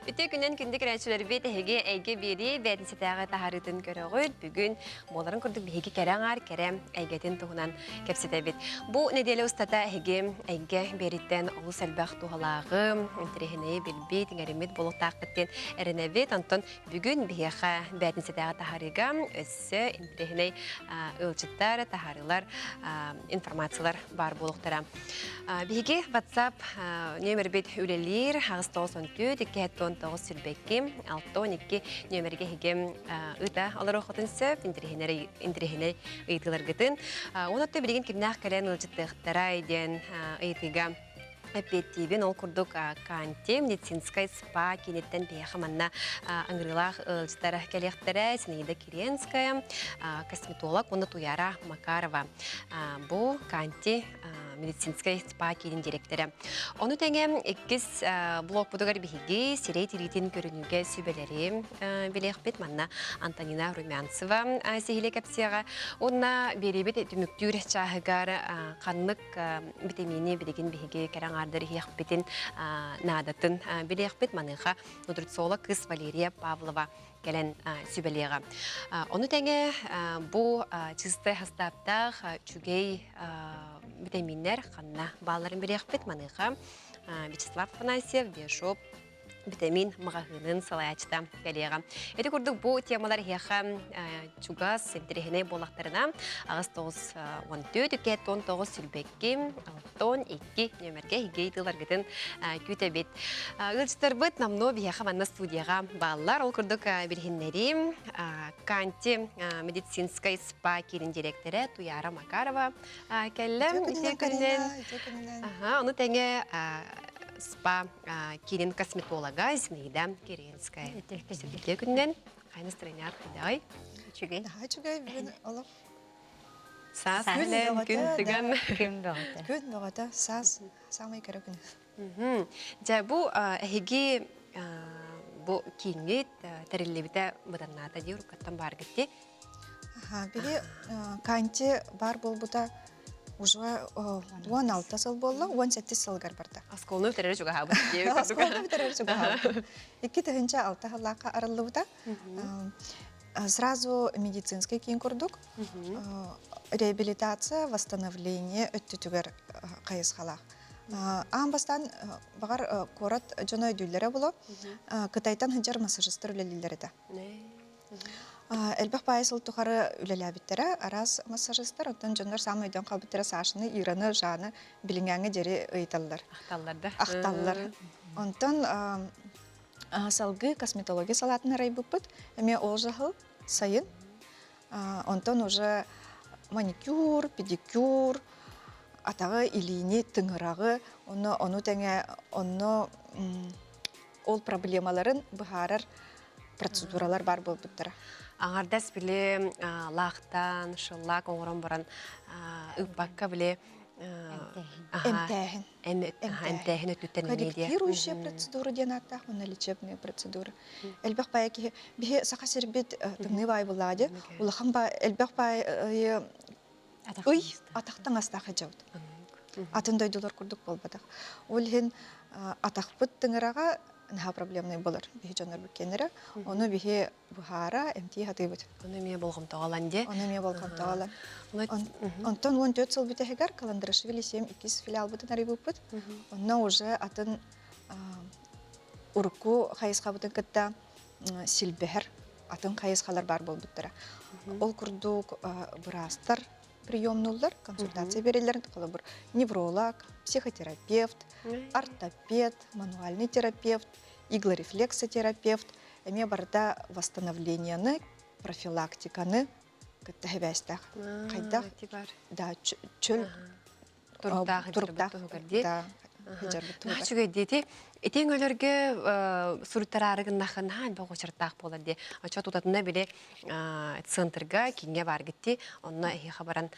Үтө күнен күндік рәчілер бет әйге әйге бері бәдінсетәғі тахарытын көріғыд. Бүгін боларын күрдік бейге кәрәңар кәрәм әйгетін тұғынан кәпсеті бет. Бұ неделі ұстата әйге беріттен олыс әлбәқ туғалағы, интерехіне білбей, теңерімет болықтақ біттен әріне бет. Антон бүгін бейеға бәдінсетәғі тахарыға өссі интерехіне өлчіттар, тахарылар, информациялар бар болықтара. Бейге WhatsApp нөмір бет үлелер, ағыз 9-2 сүрбеккем, 6-12 нөмірге хегем ұта алар оқытын сөп, интерехіне ұйтылар ғытын. Онатты білген кемнақ кәлен ұлжыттықтара еден ұйтыға Петтибин ол курдук канте медицинская спа кинеттен бияхаманна аңгырылах ылжытара кәлектері Синеида Киренская, косметолог, оны Туяра Макарова. Бу канте медицинская спа кинен директоры. Оны тәңе 2 блок будугар бихиги сирей тиритин көрінуге сүбелері білеқпет манна Антонина Румянцева сехиле кәпсияға. Онна беребет түміктүр чағығар қанлық витамини білеген бихиги кәрәң ардыр хияқпетін надатын білеқпет маныға нутрициолог кыз Валерия Павлова кәлен сүбелеға. Оны тәңе бұ чисты хастаптақ чүгей витаминер қанна баларын білеқпет маныға Вячеслав Фанасьев, Бешоп, витамин мағағының салаячта кәлеға. Әді көрдік бұл темалар хияқа чугас сентерехіне болақтарына ағыз 9-14-19 сүлбекке 6-2 нөмерге хигей тылар гетін күті бет. Үлчістер бұд намно бияқа манна студияға балалар. Ол көрдік білгенлері Канти медицинская спа керін директоры Туяра Макарова кәлім. Оны тәңе спа керин косметолога Зинаида Киренская. Үтті күннен қайны страйнар қайдай? Чүгей? Чүгей, бүгін олық. Сас күн түгін. Күн бағата, сас, самай кәрі күн. Жа бұл әйге бұл кейінгет тәрелебіті бұданната дейір қаттан бар кетті? Біле канте бар бол бұта уже 16 сыл болды, 17 сылғар барды. Асколны өтірері жүгі хабы. Асколны өтірері жүгі хабы. Екі түхінші 6 ғалақа арылы бұта. Сразу медицинский кейін көрдік. Реабилитация, восстановление өтті түгер қайыз қалақ. Аңбастан бағар корат жоны өйділері болу, Қытайтан хынжар массажистер үлелілері да. Әлбәқ байысыл тұқары үлеләбіттері, арас массажистер, оттан жондар самы өйден қалбіттері сашыны, ираны, жаны, білінгәңі дері өйталылар. Ақталылар. Онтан салғы косметология салатын арай бұппыт, әме ол жағыл сайын. Онтан уже маникюр, педикюр, атағы илейіне тыңырағы, оны тәңе, ол проблемаларын бұхарар процедуралар бар бол бұттыра. Аңардас біле лақтан, шыллақ, оңыран баран үпбаққа біле әмтәхін өттіттен емейдия. Корректирующая процедура ден аттақ, оны лечебная процедура. Әлбәқ бай әке, бе сақа сербет тыңны бай болады, ұлақан бай, әлбәқ бай ұй атақтан астақы жауд. Атын дойдылар күрдік болбадақ. Ол хен атақ бұт тыңыраға наға проблемный болар. Бихи жонар бүккенері, оны бихи бұхара әмтей хаты бұд. Оны мие болғым тоғалан де? Оны мие болғым тоғалан. Онтан 14 сыл бітәхігар, Каландрашвили 7-2 филиал бұтын арай бұппыд. Онна уже атын ұрықу қайысқа бұтын кітта силбәр, атын қайысқалар бар бол бұттыра. Ол күрдік бұрастар приемнулар, консультация берелерін тұқылы бұр. Невролог, психотерапевт, ортопед, мануальный терапевт, иглорефлексотерапевт. Әме барда восстановленияны, профилактиканы күтті әбәстіқ. Қайдақ? Да, чөл тұрықтақ. Нахчугай дети, этен өлөргө суртарарыгын нахынан бог очыртак болады. Ача тутатында биле центрга кинге бар гитти, онна эхи хабаран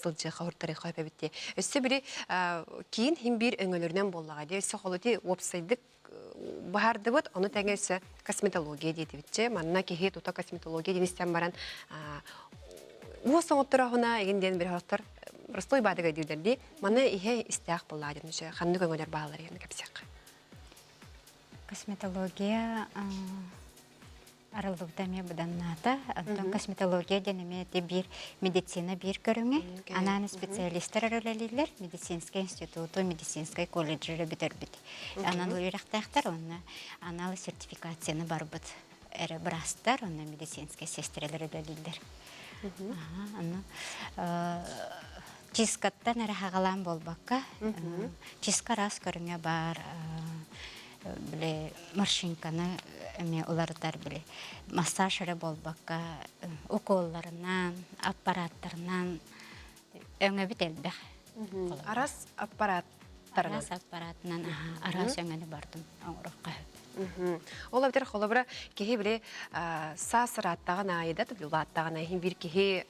сылжы хавыртары кайпа битти. Өссө бири кийин хим бир өңөлөрүнөн боллага де, өссө холоти вебсайдык барды бут, оны теңесе косметология дейти битче. Манна кихи тута косметология денистен баран Уосон оттырағына егінден бір хақтар Ростой бадыға дейдерді, маны ihe істіғақ болады. Қанды көңілер бағалар ені кәпсек. Косметология арылдыктаме буданната. Антон косметология денеме бир медицина бир көрүңө. Ананы специалисттер арылалилер, медицинский институту, медицинский колледжи битербит. Анан уйрактактар онна аналы сертификацияны барбыт. Эре брастар, онна медицинский сестрелер арылалилер. Чискаттан эре хагалан болбакка. Чиска рас көрүңө бар. Биле маршинканы эме улардар биле массаж эре болбакка уколларынан аппараттарынан өңө бителбе. Арас аппараттарынан. Арас аппаратынан арас өңөне бардым оңрокка. Ола битер холобра кеһи бире сасыраттаган айда тулаттаган айын бир кеһи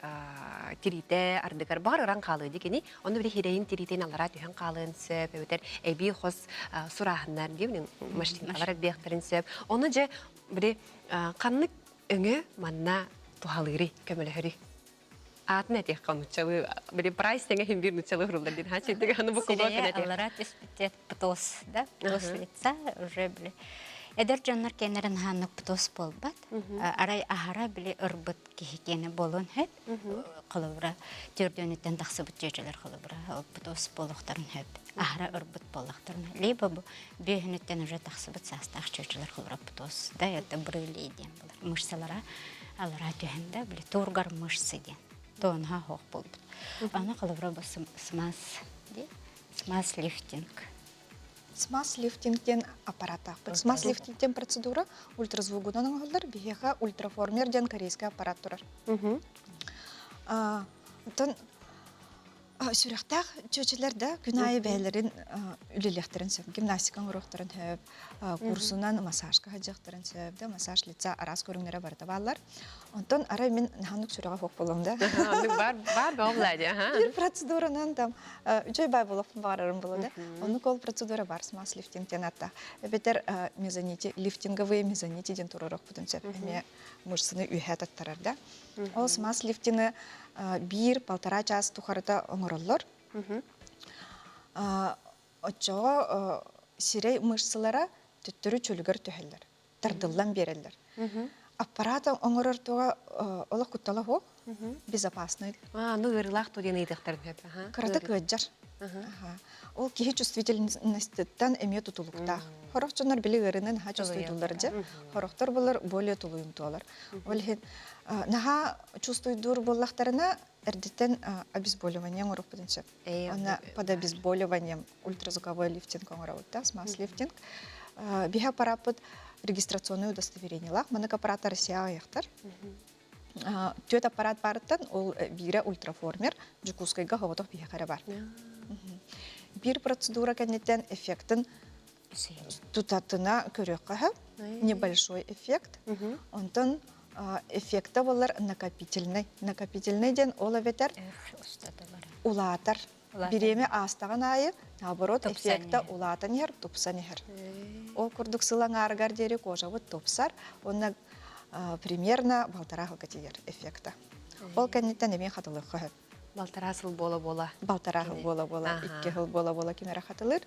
тирите ардыгар бар ран калы дигени оны бире хирейин тиритен алара төһөн калын сөп битер эби хос сурахнар дибин машиналар бехтерин сөп оны же бире канны өңө манна тухалыри көмөлөһөрү атна тех канучалы бире прайс теңе хим бир нучалы хурулдар дин хачы теге аны букуба кенете алара теспитет птос да птос лица уже биле эдер жаннар кенерен ханнык птос болбат арай ахара биле ырбыт кихикени болон хеп кылыбыра төрдөнүттен таксыбыт жежелер кылыбыра птос болохтарын хеп ахара ырбыт болактарын либо бу бехнеттен уже таксыбыт састак жежелер кылыбыра птос да это брыли ден булар мышцалара алара төһөндө биле тургар мышцы ден тонха хок болбут аны кылыбыра смаз лифтинг. Смаз лифтингтен аппарата. Смаз лифтингтен процедура ультразвугунан оңолдар, бихеха ультраформер ден корейский аппарат турар. Тон сүрәктәк чөчеләрдә күнәй бәйләрен үлелектерен сөп, гимнастикаң урыктырын хөп, курсунан массажка хаҗактырын сөп, да массаж лица арас көрүңнәре бар табалар. Онтон ара мен ханук сүрәгә хок булымда. Бар боллады, Бир процедуранан там үчөй бай булып барырым булды. Оны кол процедура бар, смаз лифтингтен атта. Бетер мезонити, лифтинговые мезонити ден турырак бүтүн сөп, эме мышцаны үйәт аттарар да. Ол смаз лифтинги 1-1,5 час тухарыта оңороллор. Очого сирей мышцалара төттөрү чөлүгөр төһөллөр. Тардыллан береллер. Аппарат оңорор туга олох куттала хо, безопасный. Ну ырлах то ден идектер хеп. Карата кыджар. Ол кихи чувствительностьтан эме тутулукта. Хорохчонор били гырынын ха чувствуйдулар же. Хорохтор булар более тулуйм туалар. Ол хет наха чувствуйдур боллахтарына эрдеттен обезболивание оңорох бүтүнчө. Ана под обезболиванием ультразвуковой лифтинг оңорот, смаз лифтинг. Биха парапыт регистрационное удостоверение лах, мана аппарат Россия аяктар. Төт аппарат барыттан ол бире ультраформер жукускайга хавотох биха кара бар. Бир процедура кеннеттен эффектин тутатына көрөккө небольшой эффект. Онтон эффекта болар накопительный. Накопительный ден ола ветер улатар. Биреме астаган айы, наоборот, эффекта улатан ер, тупсан ер. Ол курдук сылаң аргар дери кожа вот тупсар, онна примерно 1,5 категер эффекта. Ол кеннеттен эмен хатылык хөп. Балтара сыл бола-бола. Балтара хыл бола-бола, 2 хыл бола-бола кемера хатылыр.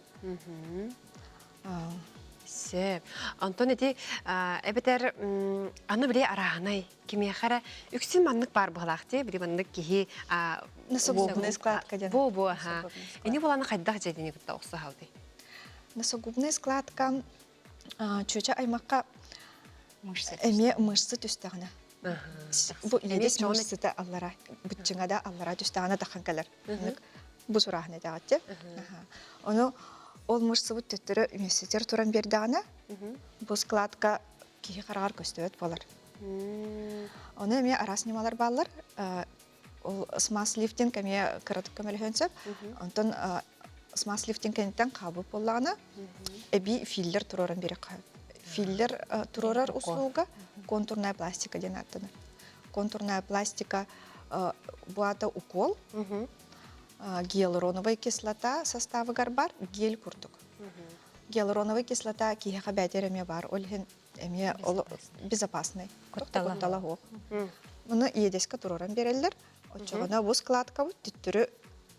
Сөп. Антон эти эбетер аны бире араханай кимехара үксүн маннык бар булакты, бире маннык кихи Носогубная складка ден. Бо, Эни буланы кайдак жедени гытта окса халды. Носогубная складка чөчө аймакка Мышцы. эме мышцы түстәгенә. Бу идес мышцыта аллара, бүтчеңәдә аллара түстәгенә таханкалар. Бу сурахны дагатте. Оны ол мышцы бу төттөрө университет туран бердәгенә. Бу складка кихи карар көстөт болар. Оны эме арас немалар баллар. Ол смаз лифтинг эме кырытып көмөлөһөнсөп, онтон смаз лифтингтен кабып боллагына эби филлер туроран берек. Филлер турорар услуга контурная пластика ден аттыны. Контурная пластика буата укол, гиалуроновая кислота составы гарбар, гель курдук. Гиалуроновая кислота киха бәтереме бар, ол эме безопасный. Куттала хок. Муну иедеска туроран берелдер. Очогона бу складка бу түттүрү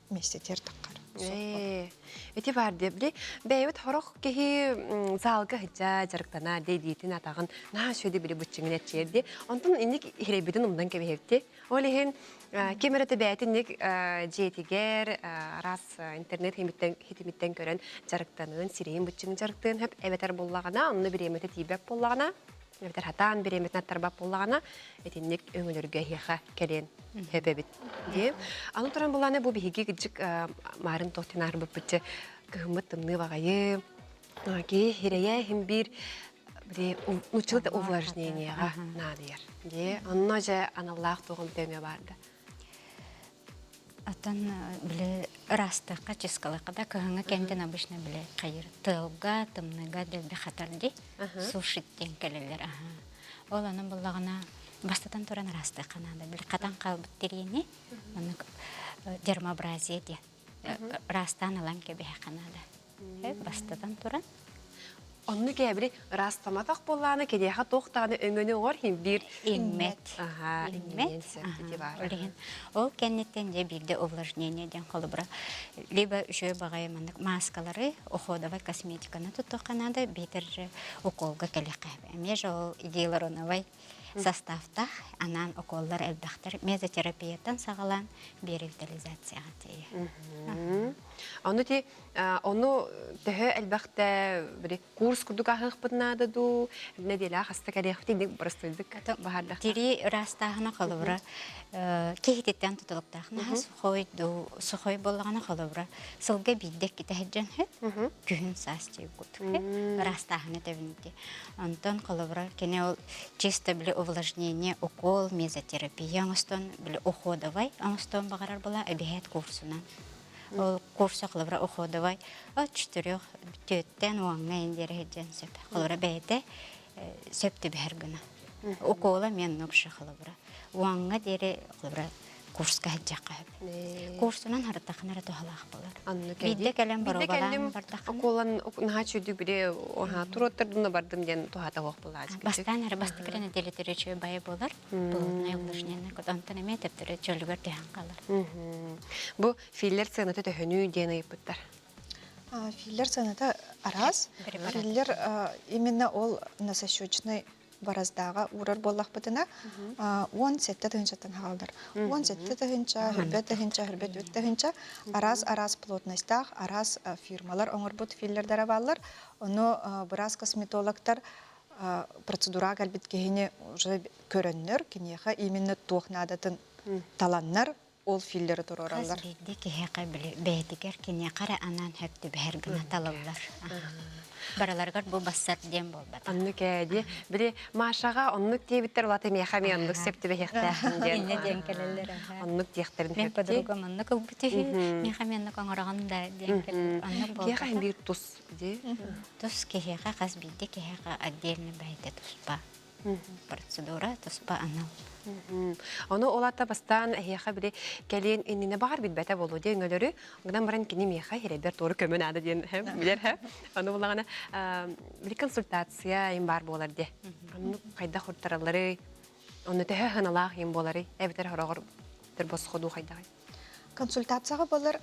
местетер таккар. Эти барды били бәйбит хорох кеһи залга хыжа жарыктана дейдитин атагын на шөйдө били бутчуңун этчерди. Онтон инник хиребидин умдан кебехепти. Олехин кемерете бәйтинник жетигер раз интернет хитимиттен көрөн жарыктанын сирейин бутчуң жарыктын хеп эбетер боллагана, онны биремете тийбек боллагана. Эбетер хатан биремет наттарбап боллагана, этинник өңөлөргө хиха келен хепебит. Ди. Аны туран буланы бу биһиги гыжык марын тохтинар бупчы кымыт тымны багайы. Ки хирея хим бир училда увлажненияга надыр. Ди. Анна же аналлах тогым төңө барды. Атын биле растыкка ческалыкка кыһыңа кенден обычно биле кайыр тылга тымныга делбе хатарди сушиттен келелер. Ол анын буллагына бастатан туран растыкка нада биле катан калбыт дерени аны дермообразие де растан алан кебе канада. Бастатан туран Онны кебри растаматак болланы кедеха тохтаны өңөнү ор хим бир иммет. иммет септити бар. Ол кеннеттен же бирде увлажнение ден колубра. Либо жö багай мандык маскалары, уходовой косметиканы тутту канада, битер же уколга келекке. Меже ол гиалуроновый составта анан уколлар элбахтар мезотерапиятан сагалан биоревитализацияга тие. Onu tehö elbette bir kurs kudu kahıqpıtnadı du ne dela hasta kariyakti dik barastıydık baharda. Tiri rastahına kalыбра kehitetten tutuluktahına suhoy bolağına kalыбра sılga biddek kitahecen hep gühün sasçı gut. Rastahına tevindi. Ondan kalыбра kene ol чисто bile увлажнение укол мезотерапия аңыстон bile уходовой аңыстон бағарар бола әбиһәт курсунан. Ол курса кылыбра уходовай 4-тен уаңна индере хеджен сөп. Кылыбра бәйте сөпті бәр гына. Укола мен нукша кылыбра. Уаңна дере кылыбра курска хеджаққа хөп. Курсунан хараттақынара тухалақ болар. Бидде кәлем бар оғалан бардақын. Уколан наға чөйді біре туроттырдыңна бардым ден тухата оқ болар. Бастан әрі басты кірені делетері чөй байы болар. Бұлына ұлышнені көтантын әме тәптірі чөлігер дейін қалар. Бұ филлер сығынаты төхіні ден айыппыттар. Филлер сынаты арас. Филлер именно ол насощечный бараздага урар боллах бытына 17 тыгынчаттан халдар. 17 тыгынча, хөрбет тыгынча, хөрбет үт тыгынча арас плотностях, арас фирмалар оңорбут филлердер баллар. Оны біраз косметологтар процедура галбит кehine уже көрөннөр, кинеха именно тохнадатын таланнар ол филлер туроралар. Каз бидде кеһәкә бәйтигер кине кара анан хөпте бәр гына талалар. Бараларгар бу бассат дем болбат. Анны кәди бире машага оннук тебиттер улаты мехами оннук септи бехтә. Инне ден келелер. Оннук техтерин Мен подруга манны кылбыты мехами анны каңыраганда ден келелер. Анны болбат. Кеха бир тус ди. Тус кеһәкә каз бидде кеһәкә отдельно бәйте туспа. Процедура туспа анал. Оны олата бастан хеха бире келен инне бар бит бәтә болу ди ңөлөрү. Гынан баран кини меха херебер торы көмөн ады ден билер ха. Аны булагана бир консультация ин бар болар ди. Аны кайда хуртаралары оны тәһә ханалах ин болары. Эбетер хорогор тер босходу кайда. Консультацияга болар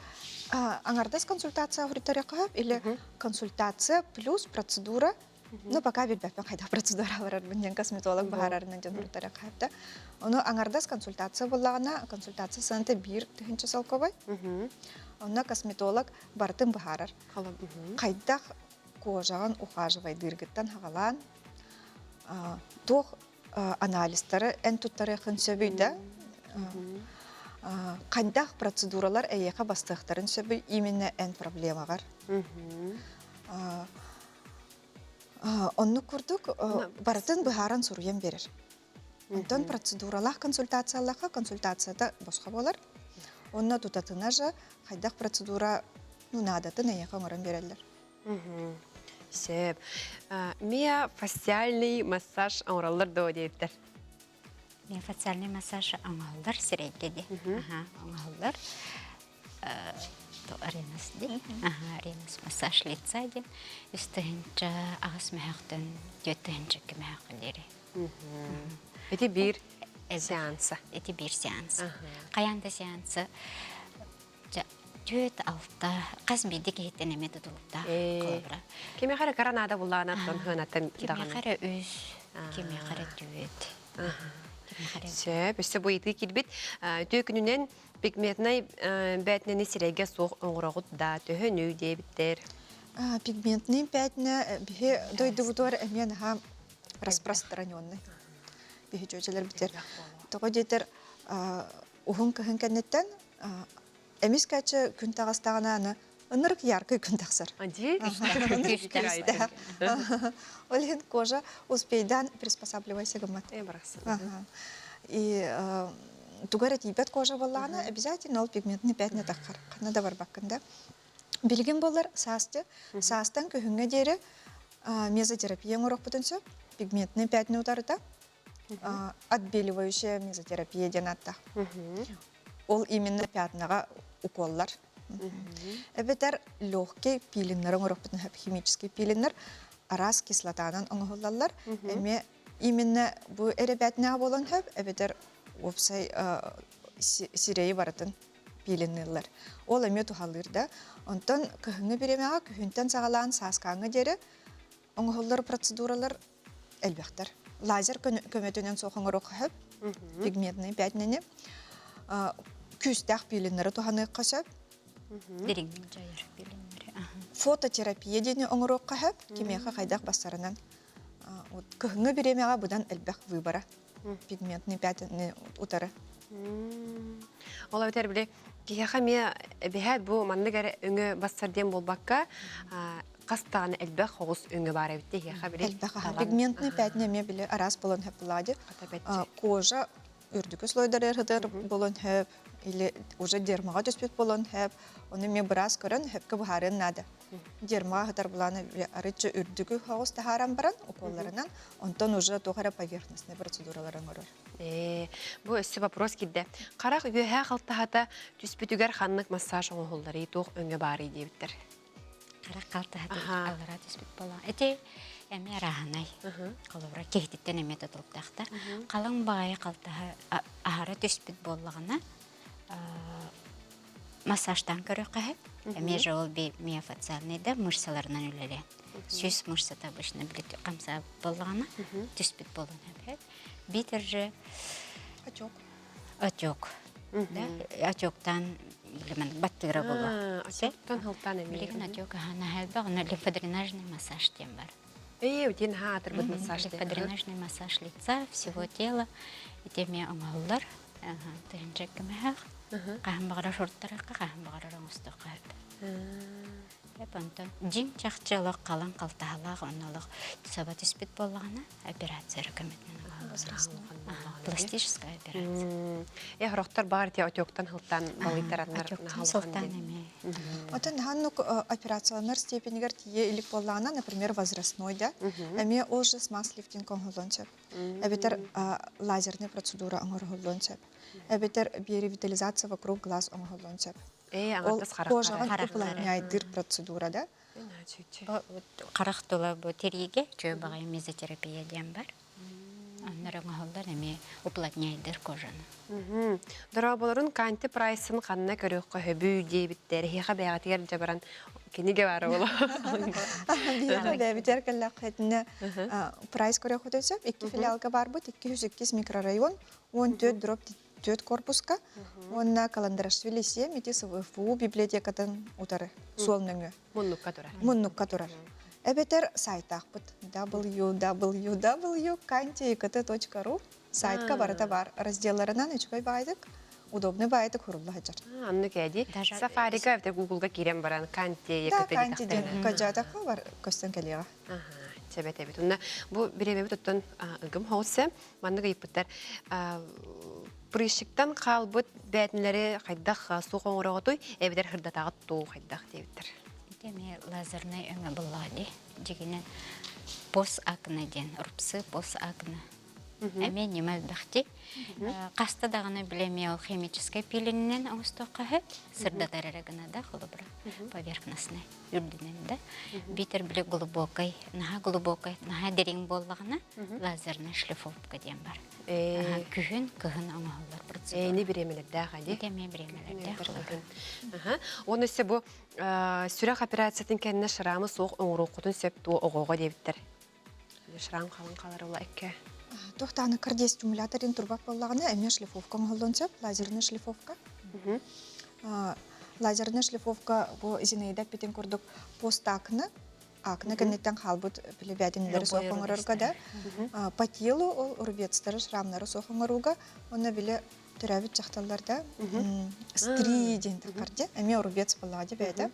аңардас консультация хуртаракап или консультация плюс процедура. Ну, пока битбәппен кайда процедура барар, бүнден косметолог бахарарынан жан хуртара кайда. Оны аңардас консультация боллагана, консультация сынты бир тыгынча салковай. Оны косметолог бартын бахарар. Кайда кожаган ухаживай дыргыттан хагалан. Тох анализдары эн туттары хын сөбүйдә. Кайда процедуралар әйеха бастыктарын сөбүй именно эн проблемагар. Онны күрдік, баратын бұхаран сұруен берер. Онтан процедуралақ консультациялаққа консультацияда босқа болар. Онна тұтатына жа қайдақ процедура надатын әйеқа ғырын берелер. Сеп. Мия фасциальный массаж аңыралар да өдейіптер? Мия фасциальный массаж аңалдар сірейгеде. Аңалдар. Аренас ди. Аренас массаж лица ди. Үстігінші ағыс мәхіқтін дөттігінші кемәқілері. Эти бир сеанса. Эти бир сеанса. Қаянда сеанса төт алта қас биді кейттен әме тұтылықта қолабыра. Кеме қара каранада буллана тон хынатын Кеме даганы. қара өз, кеме қара төт. Сөп, өсі бұйты келбет. Төй күнінен пигментнай бәтінені сирәйге соқ оңырағыт да төхін өй дейбіттер. Пигментный пятна бихе дойду бутуар эмен ха распространенный. Бихе чөчелер битер. Того детер ухун кыхын кеннеттен эмис качы күн тагастагана аны ынырык яркый күн тагсар. Анди? Олен кожа успейдан приспосабливайся гамат. Барақсын. И тугара тибет кожа боллана обязательно ол пигментный пятна тахар. Канада бар бакканда. Билген болар састы. Састан көһүнгө дере мезотерапия ngorok бүтүнсө пигментный пятна утарыта. Отбеливающая мезотерапия денатта. Ол именно пятнага уколлар. Эбетер легкий пилиннер ngorok бүтүн химический пилиннер арас кислотанан оңголлар. Эме именно бу эре пятнага болон хөп эбетер опсай сирей баратын пилиннерлер. Ол эме тухалырда. Онтон көһүнгө биремега көһүнтен сагалаан саскаңы дере оңголлар процедуралар элбектер. Лазер көмөтөнөн сохоңорок хөп пигментный пятнаны күстәк пилиннери туханы касап Дерин жайыр билиннери. фототерапия дене оңорок кахап кимеха кайдак бастарынан көһүнгө биремега будан элбек выбора пигментный пятнаны утары. Ола битер биле кияха ме бехат бу манныгар өңө бастарден болбакка кастаны элбек хогус өңө бар битте кияха биле. Элбек пигментный пятна ме биле арас болон хеп булади. Кожа үрдүкө слойдар эрдер болон хеп или уже дермага төспөт болон хеп. Оны ме брас көрөн хепке бухарын нада. Дерма хатар буланы арычы үрдүкө хогус тахаран баран уколларынан онтон уже тухара поверхностный процедураларын көрөр. Бу өссө вопрос кидде. Карак үйө калтахата түспүтүгөр ханнык массаж оңголлары тук өңө бар ийдиптер. Кара калтахата алара түспүт бола. Эте эме раханай. Колобра кехтиттен эме тутуктакта. Калың баай калтаха ахара түспүт боллагына массаждан көрөккө эме жол би миофациальный да мышцаларынан үлеле. Сүз мышцата обычно билет камса боллагына түспүт болон хеп. Битер же отек. Да, отектан билемен баттыра болот. Отектан халтан эме. Билеген отек хана хелбе, аны лимфодренажный массаж тем бар. Утен хатыр бут массаж. Лимфодренажный массаж лица, всего тела. И теме оңоллар. Тенчек кемех. Кахам багара шорттаракка, кахам багара раңыстыкка. Японтон жин чакчалык калан калтахалак оналык сабат испит боллагына операция рекомендована. Пластическая операция. Я хроктар бар те отектан халтан балыйтараннар Сылтан эме. Отын ханнук операциялар степенигер тие илик боллагына, например, возрастной да. Эме ол же смаз-лифтинг оңголончеп. Эбетер лазерная процедура оңголончеп. Эбетер биоревитализация вокруг глаз оңголончеп. Ол кожага уплотняйдыр процедура да. Карак тола бу териге чөй багай мезотерапия дем бар. Аннары оңголдар эме уплотняйдыр кожаны. Дораболорун канты прайсын канна көрөккө хөбүү дейбиттер. Хиха бягатыр жабаран кениге бар боло. Бия битер келлак хетне прайс көрөк өтөсөп 2 филиалга бар бут 202 микрорайон 14 дроп 4 корпуска. Онна Каландарашвили 7 метис ВФУ библиотекадан утары суолныңы. Муннукка турар. Эбетер сайтах бут www.kanti.kt.ru сайтка барыта бар. Разделларынан ичкой байдык. Удобный байдык хурулла хаджар. Анны кәди. Сафарига эвтер Гуглга кирен баран Канти Да, Канти ден кажатаха бар көстен келега. Себет. Унна бу биремебит оттон ыгым хоусе манныга иппеттер прыщиктан калбыт бәтинләре кайдах су коңроготой эбедер хырдатагы туу кайдах дебиттер. Теме лазерный өңө буллади. Дигенен пос акне ден, рупсы пос акне. Эме немел бахти. Каста даганы билеме ол химическая пиленнен оңстокка хеп, сырдатарагына да холобра. Поверхностный үрдүнендә. Битер биле глубокой, наха дерин боллагына лазерный шлифовка ден бар. Күһүн оңоллар процедура. Не биремелердә гади. Теме биремелердә холобра. Оны се бу сүрәк операциятын кенне шырамы соқ оңруқутун сеп ту оғоға дебиттер. Шырам қалын қалар ола әкке. Тохтаны кардиостимуляторын турбап боллагына эме шлифовка молдон сеп, лазерный шлифовка. Лазерный шлифовка бу Зинаида петен курдук постакны, акны кеннеттен халбут билебядинлери сохоңорорга да. По телу ол урбецтары шрамнары сохоңоруга, оны биле төрәбит жақталларда стридин карде, эме урбец боллади бәді.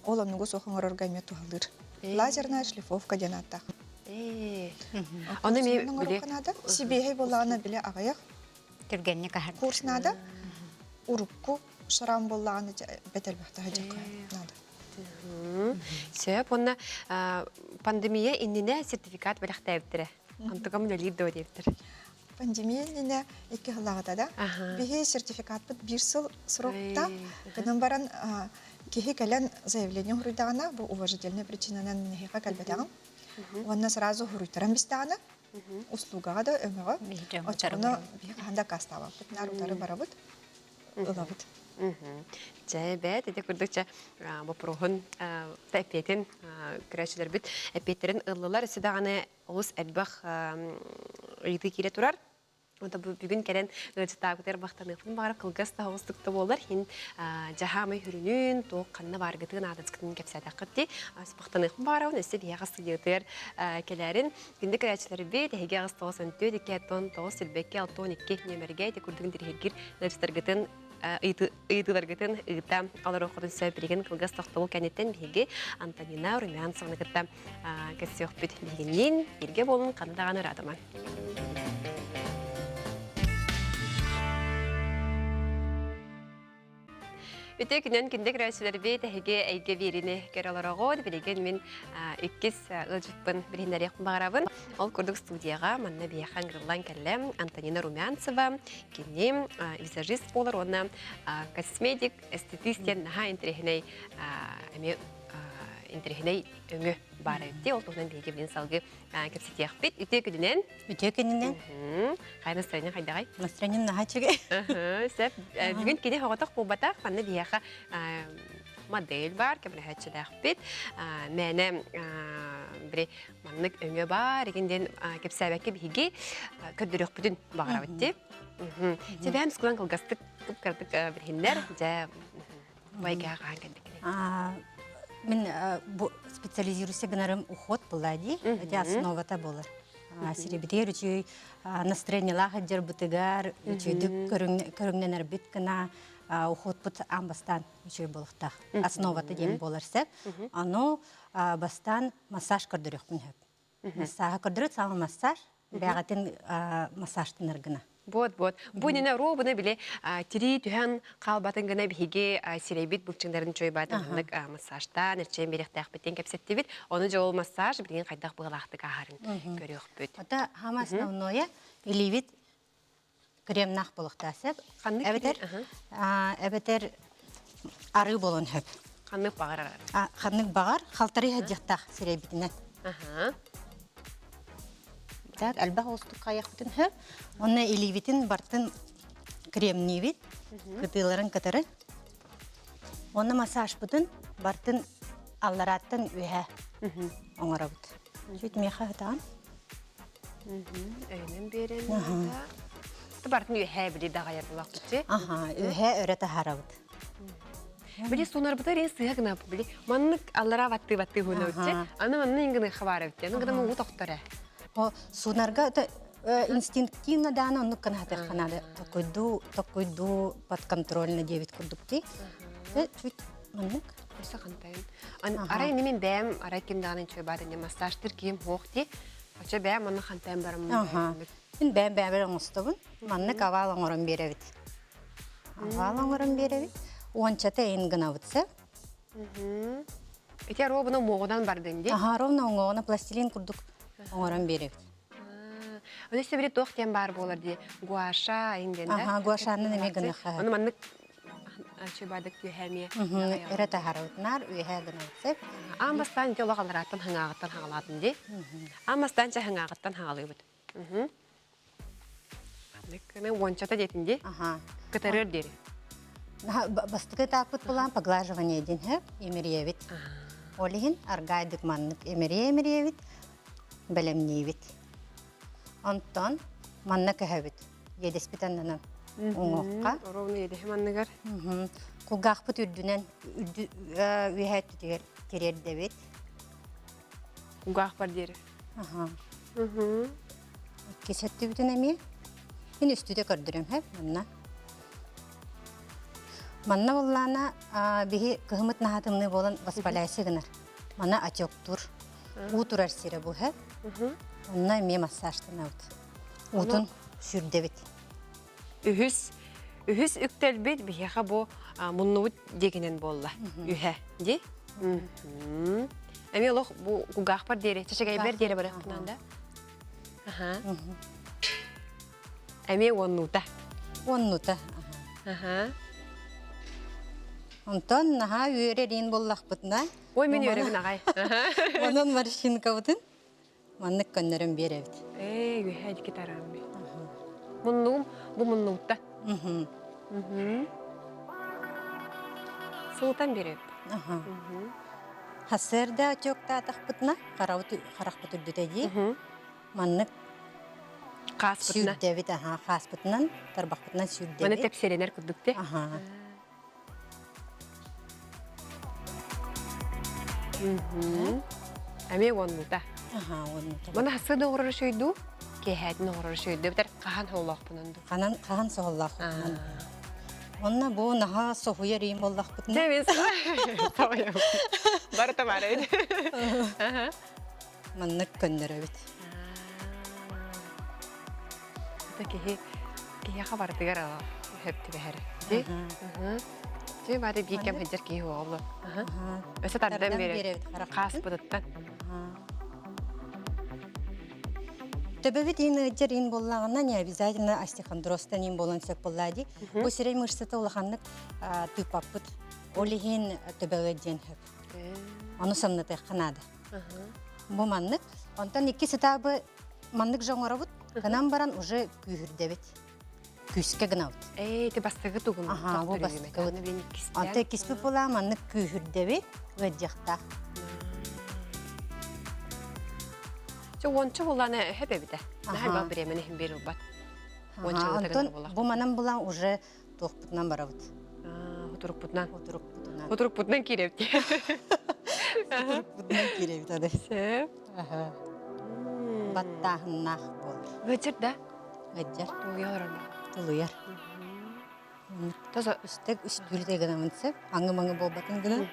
Ол онугу сохоңорорга эме тухалыр. Лазерная шлифовка ден аттақ. Оны ме биле Сибехей боллагына биле агаяк Түргенне кахар. курснада урукку шрам боллагына бетел бахта хажакка надо. Сөп, онна пандемия иннине сертификат біліқтәйіптірі. Антығым лөлейді дөу дейіптір. Пандемия иннине екі ғылағыда да. Бихе сертификат бұд бір сыл сұрықта. Гынан баран кехи кәлін заявление ғұрыдағына, бұл уважительная причинанан нехиға кәлбетағын. Онна сразу ғұрыйтаран бістағына. Услугаға да өміға. Очарына бихе қағанда қастава. Бұтнар ұтары барабыд. Ұлабыд. Жай бәт, әді күрдікчі бұпырғын әпетін күрәшілер бүт. Әпеттерін ұлылар өсідағаны ұлыс әлбақ үйді келе тұрар. Онда бүгін кәрен ұлжытағытер бақтанықпын бағарып қылғас тағыстықты болар. Хен жағамы хүрінін, тоқ қанны барғытығын адыскытын кәпсәтақытты. Бақтанықпын бағарауын өсі бияғысты дейтер кәләрін. Күнді күрәшілер бет, әйге ағыстығыз өнті, деке әттон, тоғыз сілбекке, алтон, екке немерге, де күрдігін діргергер ұлжытарғытын ыйтыларгытын ыйта алар оқытын сөп білген қылғас тоқтылу кәнеттен бейге Антонина Румянцевна кітті кәсі өкпет білгеннен елге болын қандағаны радыма. Өте күнен күндік рәсілер бейт әйге әйге веріне көралар оғын білеген мен үккіз ұлжытпын білгендер еқпін бағарабын. Ол күрдік студияға манна бияқан ғырлан кәлі Антонина Румянцева кенем визажист болар, оны косметик, эстетистен наға интерехіней өңі бары өтте. Ол тұғынан бейге білін салғы кәпсеті яқпет. Үте күнінен? Үте күнінен. Қай настроение қайдағай? Настроение наға чүге. Сәп, бүгін кене хоғатақ бұл батақ, манна бияқа модель бар, кәмілі әтші дәқпет. Мәні бірі маннық өңі бар, егенден кәпсәбәкі бейге көрдірек бүтін бағыра өтте. Себән сұқылан қылғастық күп-кірдік бірхендер, жа байға қаған кәндік. Мен специализируюся гнарым уход булади, это основата болар. Серебитер үчүй настроение лагаджер бутыгар, үчүйдүк көрүңнен арбит кына уход бут амбастан үчүй болуктак. Основата дем болар сеп. Ано бастан массаж көрдүрөк мен хөп. Массаж көрдүрөт саңа массаж, бягатын массажтын аргына. Бот. Бұнына робыны біле тири түхен қалбатын гына біге сирейбит бұлчыңдарын чөй байтынлық массажтан, әрчен берек тәқпеттен кәпсетті біт. Оны жол массаж білген қайдақ бұғылақты қағарын көрек бүт. Ота хама основное иливит кремнақ болықта сәп. Әбетер ары болын хөп. Қаннық бағар арар? Қаннық бағар, қалтары әдіқтақ сирейбитінен. Так, әлбақ остық қаяқ бүтін хөп. Оны иливитін бартын кремний бит, күтілерін кітірі. Оны массаж бүтін бартын аллараттын үйе оңыра бұт. Сөйт меха ғытаған. Өйнен берін. Бартын үйе білі дағайар бұлақ бұтте? Үйе өрәті хара бұт. Білі сонар бұта рен сыяғына білі. Маннық аллара ватты ғына өтте. Аны манны еңгіні қабары өтте. Аны ғыда мұғы тоқтары. Сунарга инстинктивно дана он канатер канада такойду подконтрольно 9 курдукти. Чуть маннык. Оса қантайын. Арай немен бәм, арай кем дағанын чөй бады не массажтыр кем хоқты. Оча бәм, манны қантайын барым. Мен бәм бәрін ұстабын. Маннык авалың орын беревит. Авалың орын беревит. Ончата ең гына бұтса. Эти робыны моғыдан бардың де? Ровно оңғына пластилин курдук. Оңырын беріп. Оны сөбірі тоқтен бар болар де, гуаша айынден да? Гуашаны неме гына қа. Оны маннық чөбадық үйәме? Әрі тахарауытынар, үйә гына өтсеп. Амбастан де олақ алараттан хаңағыттан хағалатын де? Амбастан ча хаңағыттан хағалы бұд. Мен ончата детін де? Кытарыр дері? Бастыгы таппыт булан поглаживание ден хэп, эмериевит. Олихин аргайдык маннык эмериевит, белемниевит. Онтон манна көһөбүт. Едеспитаннан оңоққа. Ровно едеһе манныгар. Кулгақпыт үрдүнен үйәт тирер дебит. Угах бар дери. Кесетті бүтін әме. Мен үстіде көрдірем хэп, манна. Манна боллана биһи кыһымыт наһатымны болан воспаляйсы гынар. Манна атёктур. Утурар сире бу хэп. Онна эме массажтан аут. Утун сүрдебит. Үһүс үктелбит биһиха бу муннубут дегенен болла. Үһэ ди. Эми олох бу угах бар дери. Чачагай бер дери бар хананда. Аха. Эми оннута. Оннута. Аха. Онтон наһа үйрерин боллахпытна. Ой, мен үйрегін ағай. Онон маршинка бутын. Маннык көннөрөн беребит. Үйе әдікі тарам бе. Мұннуым, бұл мұннуытта. Сылтан береп. Хасырда атёкта атақпытна, қарақпыт үрдүтәди. Маннык Қас бұтына. сүрдебит, қаспытынан, тарбақпытынан Маны сүрдебит. тәпселенер күрдікте. Әме оннута. Оннута. Маны хасырда оғырыр шөйду, кейхәтін оғырыр шөйду. Бітер қаған олақ бұнынды. Қаған соғыллақ. Онна бу наха соһуя рим боллахпытна. Дәмес. Бары табар еді. Маннык көннөрөбит. Та кейе қабардығар өпті бәхәрі. Жүй бады бейкем хеджер кейі оғылы. Өсі тардан бері қас бұдыттан. Төбөбит ин боллаганна не обязательно остеохондростан ин болон сек боллади. Бу сирей мышцыты улаханнык тыпаппыт. Олихин төбөгөден хөп. Аны сымныты канада. Бу маннык. Онтан икки сытабы маннык жоңоробут. Гынан баран уже күйүрдебит. Күскө гынаут. Ты бастығы тугым. Бу бастыгы. Онта киспи була маннык күйүрдебит. Өджакта. Ончы боланы хөп әбіті. Нәхәл бал біремені хім бері ұлбат. Онтон бу манан булан уже тоқпытынан барабыт. Отырук бұтынан. Отырук бұтынан. Отырук бұтынан керепті. Отырук бұтынан керебит ады. Сөп. Баттахыннах болыр. Өтір да? Өтір. Туғылар ма? Тулуяр. Таза. Үстек үстүрде гына мынсып, аңы-маңы болбатын гына.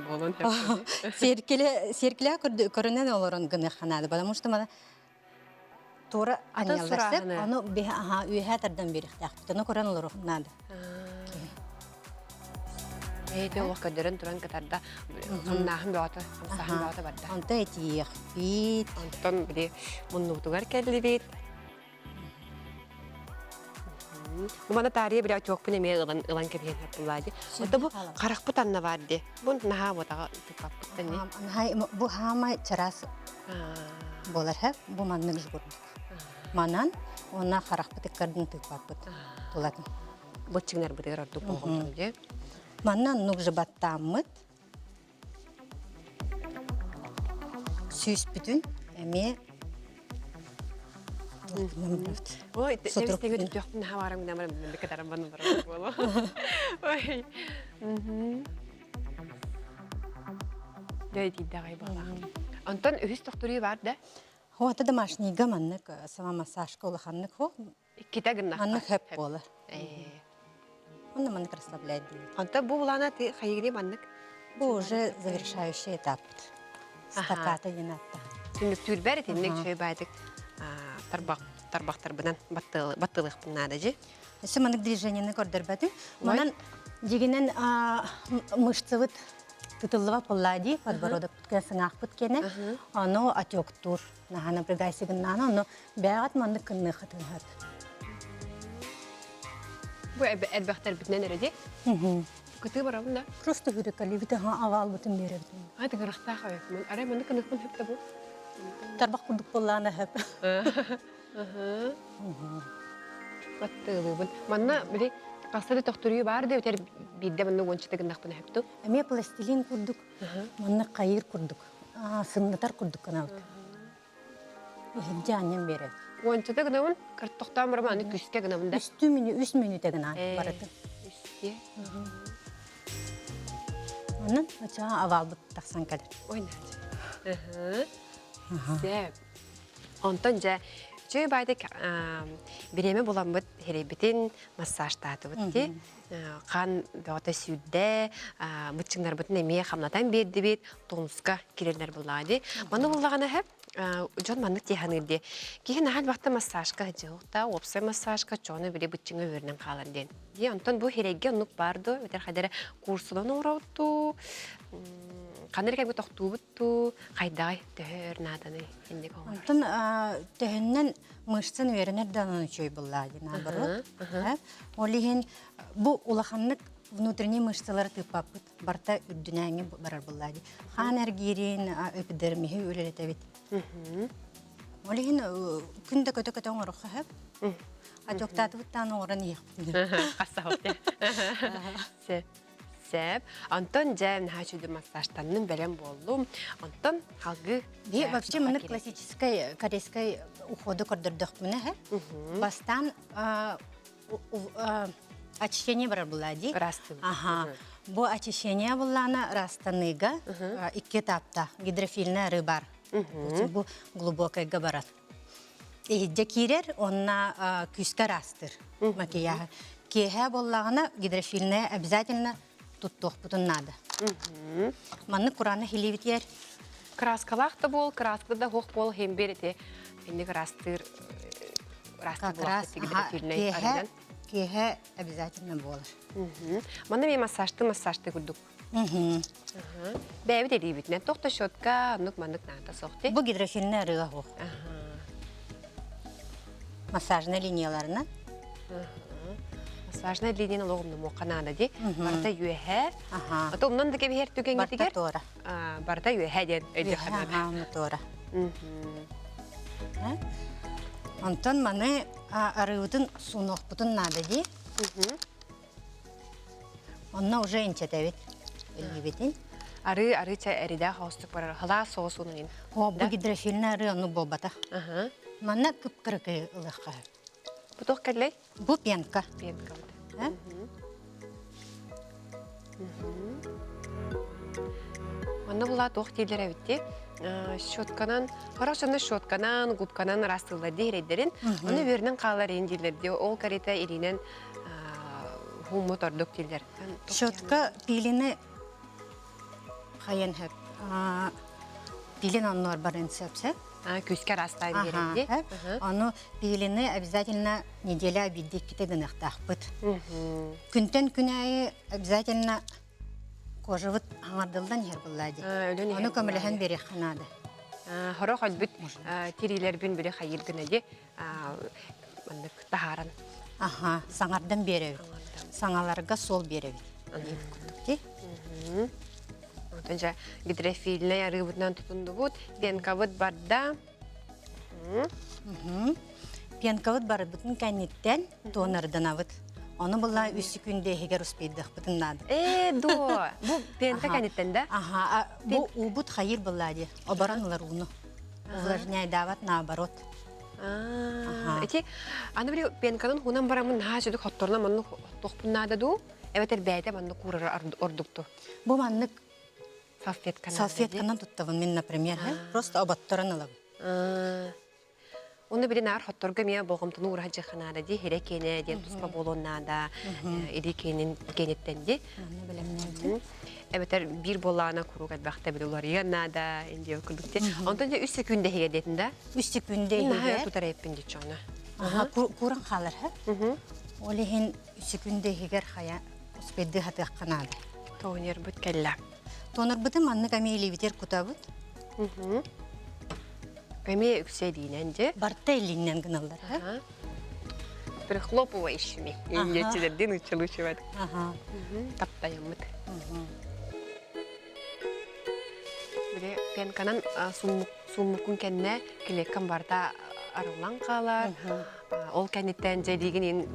Болын хөп. Серкеле көрінен оларын гына ханады, потому что мана тура анялласып, аны үйе тардан берік тәқпіт, аны көрін олары ханады. Эйте олық көдерін тұран катарда қымнағын бөті, қымсағын бөті барды. Онта етиек бит. Онтан біле мұннуғытығар кәлі бет. Бұмана тария бір өтіоқпын әме ұлан кәбген хөппілады. Онта бұл қарақпыт анна барды. Бұл наға бұтаға тұпаппыттан не? Бұл хама чарас болар хэп, бұл маннық жүгірдік. Манан, ona қарақпыты кәрдің тұпаппыт тұлатын. Бұтчыңдар бұтығыр ордық болғын де. Маннан нұқ жыбаттамыт. Сүйіс бүтін әме Ой, тәмістегі түтіоқтың хаварың намарым бекетарым баны барым болу. Ой. Дөй дейді ағай болу. Антон үхіс тоқтыры бар да? Хоғаты домашнийға маннық сама массажка олықаннық хоқ. Кетагын наққа. Маннық хөп болы. Он маннық расслабляет. Антон бұл бұлана қайығыне маннық? Бұл уже завершающий этап. Стаката енатта. Түндік түр бәрі теннік шөй байдық. Тарбақтар бұдан баттылық бұнады же? Осы маннық движениені көрдір бәді. Манан дегенен мышцывыт тытылыва поллади, подбородок кесің ақпыт кені. Оно атёктур. Нағана пригайсығыннаны, оно бәғат маннық кінні қытын ғад. Бұл әлбәқтар бүтінен әрі Күті бар абында? Просто хүрекалі біті авал бұтын бері бітін. Айды ғырықтақ өйкімін. Арай маннық кінікпін хөпті бұл? Тарбақ күрдік боллағына хөп. Баттылы бұл. Манна біле Қасады тоқтырıyor бар да өтер бидде мұны ончытығындақ бұны әпті. Әме пластилин курдук, манны қайыр курдук, сыңнатар курдук каналды. Эхенде аннен береді. Ончыты гынамын, картоқтан бұрма, аны күске гынамын да. Үс минутегін барады. Үске. Онын очаға авал бұт тақсан кәдір. Ойнады. Зәп. Онтан жа, жөй байды біреме болан бұд херебетін массажтаты бұдды. Қан бәғыта сүйді, мұтчыңдар бұдын әме қамнатан берді бет, тоңысқа келердер бұлады. Маны болағана әп, жон маннық дейханырды. Кейін ағал бақты массажға жоқта, опсай массажға жоны біле бұтчыңы өрінен қаланден. Онтан бұл хереге ұнық барды, өтер қадары курсылан ұңырауды. Қаныр кәмгі тоқту бұтту, қайдай төхір наданы ендек оңыр. Онтын төхіннен мышцын веренер данын чөй бұллады, наоборот. Олеген бұл улаханлық внутренний мышцалары тыпапыт, барта үрдінәңі барар бұллады. Қан әргерін өпідермеге өлелет әбет. Олеген күнді көті-көті оңырыққа әп. Атоқтаты бұттаны оңырын еқ. Қаса олды. Сәп. Антон жәм нәчуді массажтанның бәлем болу. Антон халғы... Вообще, мұны классической корейской уходы көрдірдік мұны. Бастан очищение бар бұлады. Растын. Бұл очищение бұланы растаныға 2 этапта гидрофильный рыбар. Бұл глубокойға барат. Де керер, онна күскі растыр макияжы. Кеге болағына гидрофильный обязательно туттуқ бұтын нады. Манны Құраны хилевит ер. Краскалақ да бол, краскада да хоқ бол хем береті. Енді растыр болақты гидрофильный арыдан. Кеге обязательно болыр. Маны мен массажды күрдік. Бәйбі деді бітінен тоқта шотка, ұнық мандық нағыта соқты. Бұл гидрофильный арыға хоқ. Массажны линияларына. Массажны линияны лоғымды моқанады де. Барда үйәхә. Ата ұмнан да кәбі хер түген етігер? Барда тора. Барда үйәхә ден өйді қанады. Үйәхә тора. Онтан маны арыудын суноқ бұтын нады де. Онна уже инчетәвет. Елебетін. Ары чай әріда қауыстық барар. Хала соғыс оның. Бұл гидрофильный ары оны болбатақ. Мана күп-кіркі ұлыққа. Бұтық кәлей? Бұл пенка. Пенка бұд. Онна бұла тоқ дейлер әвітте. Шотканан, қарақ жаны шотканан, губканан растылады ерейдерін. Оны өрінен қалар ендейлерде. Ол карета елінен хумы тордық дейлер. Шотка пиліні қайын әп. Пилін оннор барын сөпсіп. Күске растайын ерінде. Оны пиліні обязательно неделя обиддек кете гынықтақ бұд. Күнтен күн айы обязательно кожывыт аңардылдан ер бұллады. Оны көміліген берек қанады. Хорақ әлбіт терилер бін білі қайыр гынады. Тахаран. Саңардан береуі. Саңаларға сол береуі. Önce gidrefilne yarı bundan tutundu bud. Penkavut barda. Penkavut barı bütün kanitten tonardan avut. Onu bulla üstü günde heger uspeydik bütün nadı. Do. Bu penka kanitten de? Bu ubut hayır bulladı. Obaranlar onu. Увлажняй дават наоборот. Эти, аны били пенканын хунан барамын наажыды хотторна манны тохпуннада ду. Evet elbette manны курар ордукту. Bu manlık салфетканан tuttavın min, например, просто обаттырын алабы. Оны билен ар хотторга мия болгомтуну урахажы ханада ди херекене ден туспа болоннада идикенин кенеттенди. Evet bir bolana kuruk elbette biliyorlar yanada indi okudukça. Ondan da 3 sekünde heyedin de. 3 sekünde heyed. Tutar hepindi çona. Kuran kalır ha. Olihin 3 sekünde heger haya uspeddi hatı kanadı. Toner but kella. Toner butu manlık ameli biter kutabut. Ами yükseliğince. Barta elinden gınallar ha. Прихлопывай işimi. İngilizcelerden uçuluşuyor. Taptayamık. Böyle penkanan sumukun kendine kilekkan barda arılan kalar. Ol kendinden jeliğinin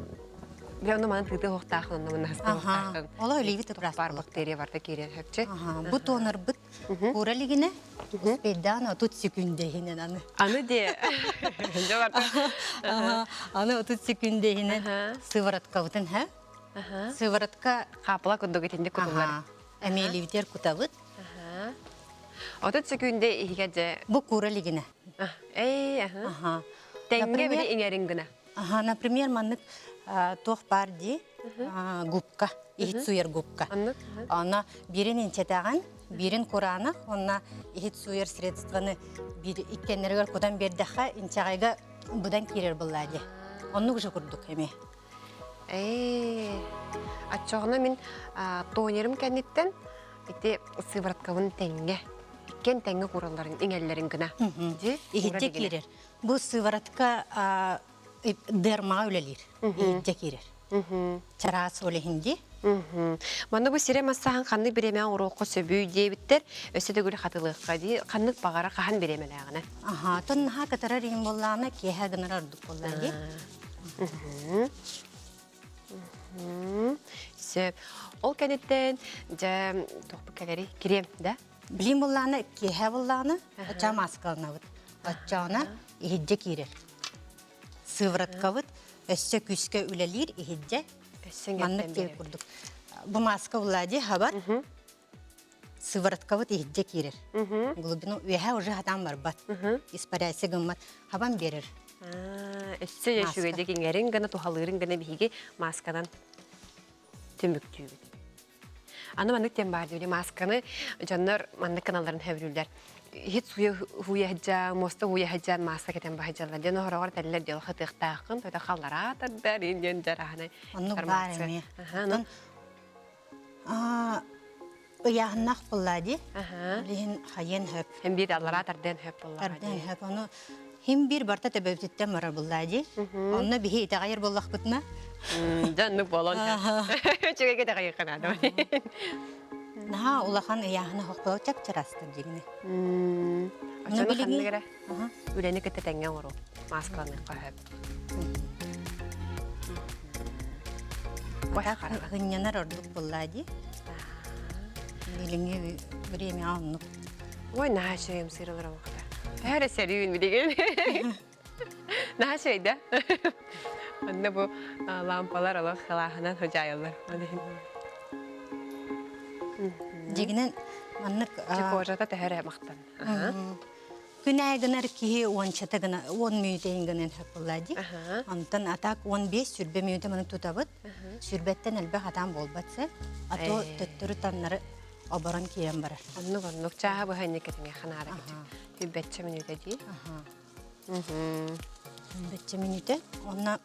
Bir onu bana tıdı hoqtaqın, onu bana hasta hoqtaqın. Ola öyle bir tıpras Бар бактерия бар да кирен хөпче. Bu tonur bit kura ligine uspeydan 30 sekundehinen anı. Аны де. Жабар. Anı 30 sekundehinen sıvaratka butun ha. Sıvaratka Капла кудуг этинде кудулар. Эмеливтер кутабыт. Отут секунде ихиге. Bu kura ligine. Эй, Ага. Тенге бери иңерин гына. Ага, например, маннык тох барди губка, ихит суер губка. Аннык. Она бирин инчетаган, бирин куранак, онна ихит суер средстваны бир иккенергер кудан бердеха инчагайга будан кирер буллади. Онну уже курдук эми. Эй. Аччогына мен тонерим кенниттен ити сывраткабын тенге. Иккен тенге куралларын иңеллерин гына. Ди. Ихитте кирер. Bu sıvaratka derma öylelir. İhitте кирер. Чарас оле хинди. Маны бу сире массахан канны биреме урокко сөбүй дебиттер. Өсөдө гүл хатылыкка ди каннык багара кахан биремелегине. Ага, тон ха катара рим боллана кеха гынар ордук боллади. Сөп. Ол кенеттен жа токпукалери кирем да? Билим боллана кеха боллана ача маскална бут. Ачана ихитте кирер. Sıvaratka but össe küske ülelir ihitте. Маннык теп курдук. Бу маска боллади хабар. Sıvaratka but ihitте кирер. Глубину уяха уже хатан бар бат. Испаряйсы гыммат хабан берер. Өссө яшүгеде кеңерин гана тухалырын гана биһиги маскадан төмүктүүбүт. Аны маннык тем бар диби масканы жаннар маннык каналларын хөбүрүлдер. Хит хуя хаджа, моста хуя хаджа маска кетен бахаджалар. Дено хорогор теллер дел хатыктакын, тода халлара таддар инден жараханы. Онну бар эми. Уяхнак боллади. Лин хайен хөп. Hem bir allara tarden hep bollar. Тардан хөп ону хим бир барта тебептен мара боллади. Онну бихи итагайыр боллак бутна. Жанны болон. Чеге де кайыккан адам. Наха улахан уяхна хокпау чак чарастыр дигине. Ачаны ханныгара. Үлени кете тенген ору. Масканы кахып. Бая хыннянар ордук боллади. Билинге время анну. Ой, нахашыйым сырылырым кыта. Әрі сәрүйін би деген. Нахашыйда. Анда бу лампалар алак халахынан хожайылар. Дигинен маннык Чекожата тәһәрә мактан. күнәгенер ки 10 гына 10 минуттен генен хапыллади. Антан атак 15 сүрбе минутта маны тутабыт. Сүрбеттен әлбә хатан болбатса, ато төттүрү таннары оборон киен барар. Анны гоннук чаһа бу хәнне кетеме ханара кит. Бетче минутта ди. Бетче минутта онна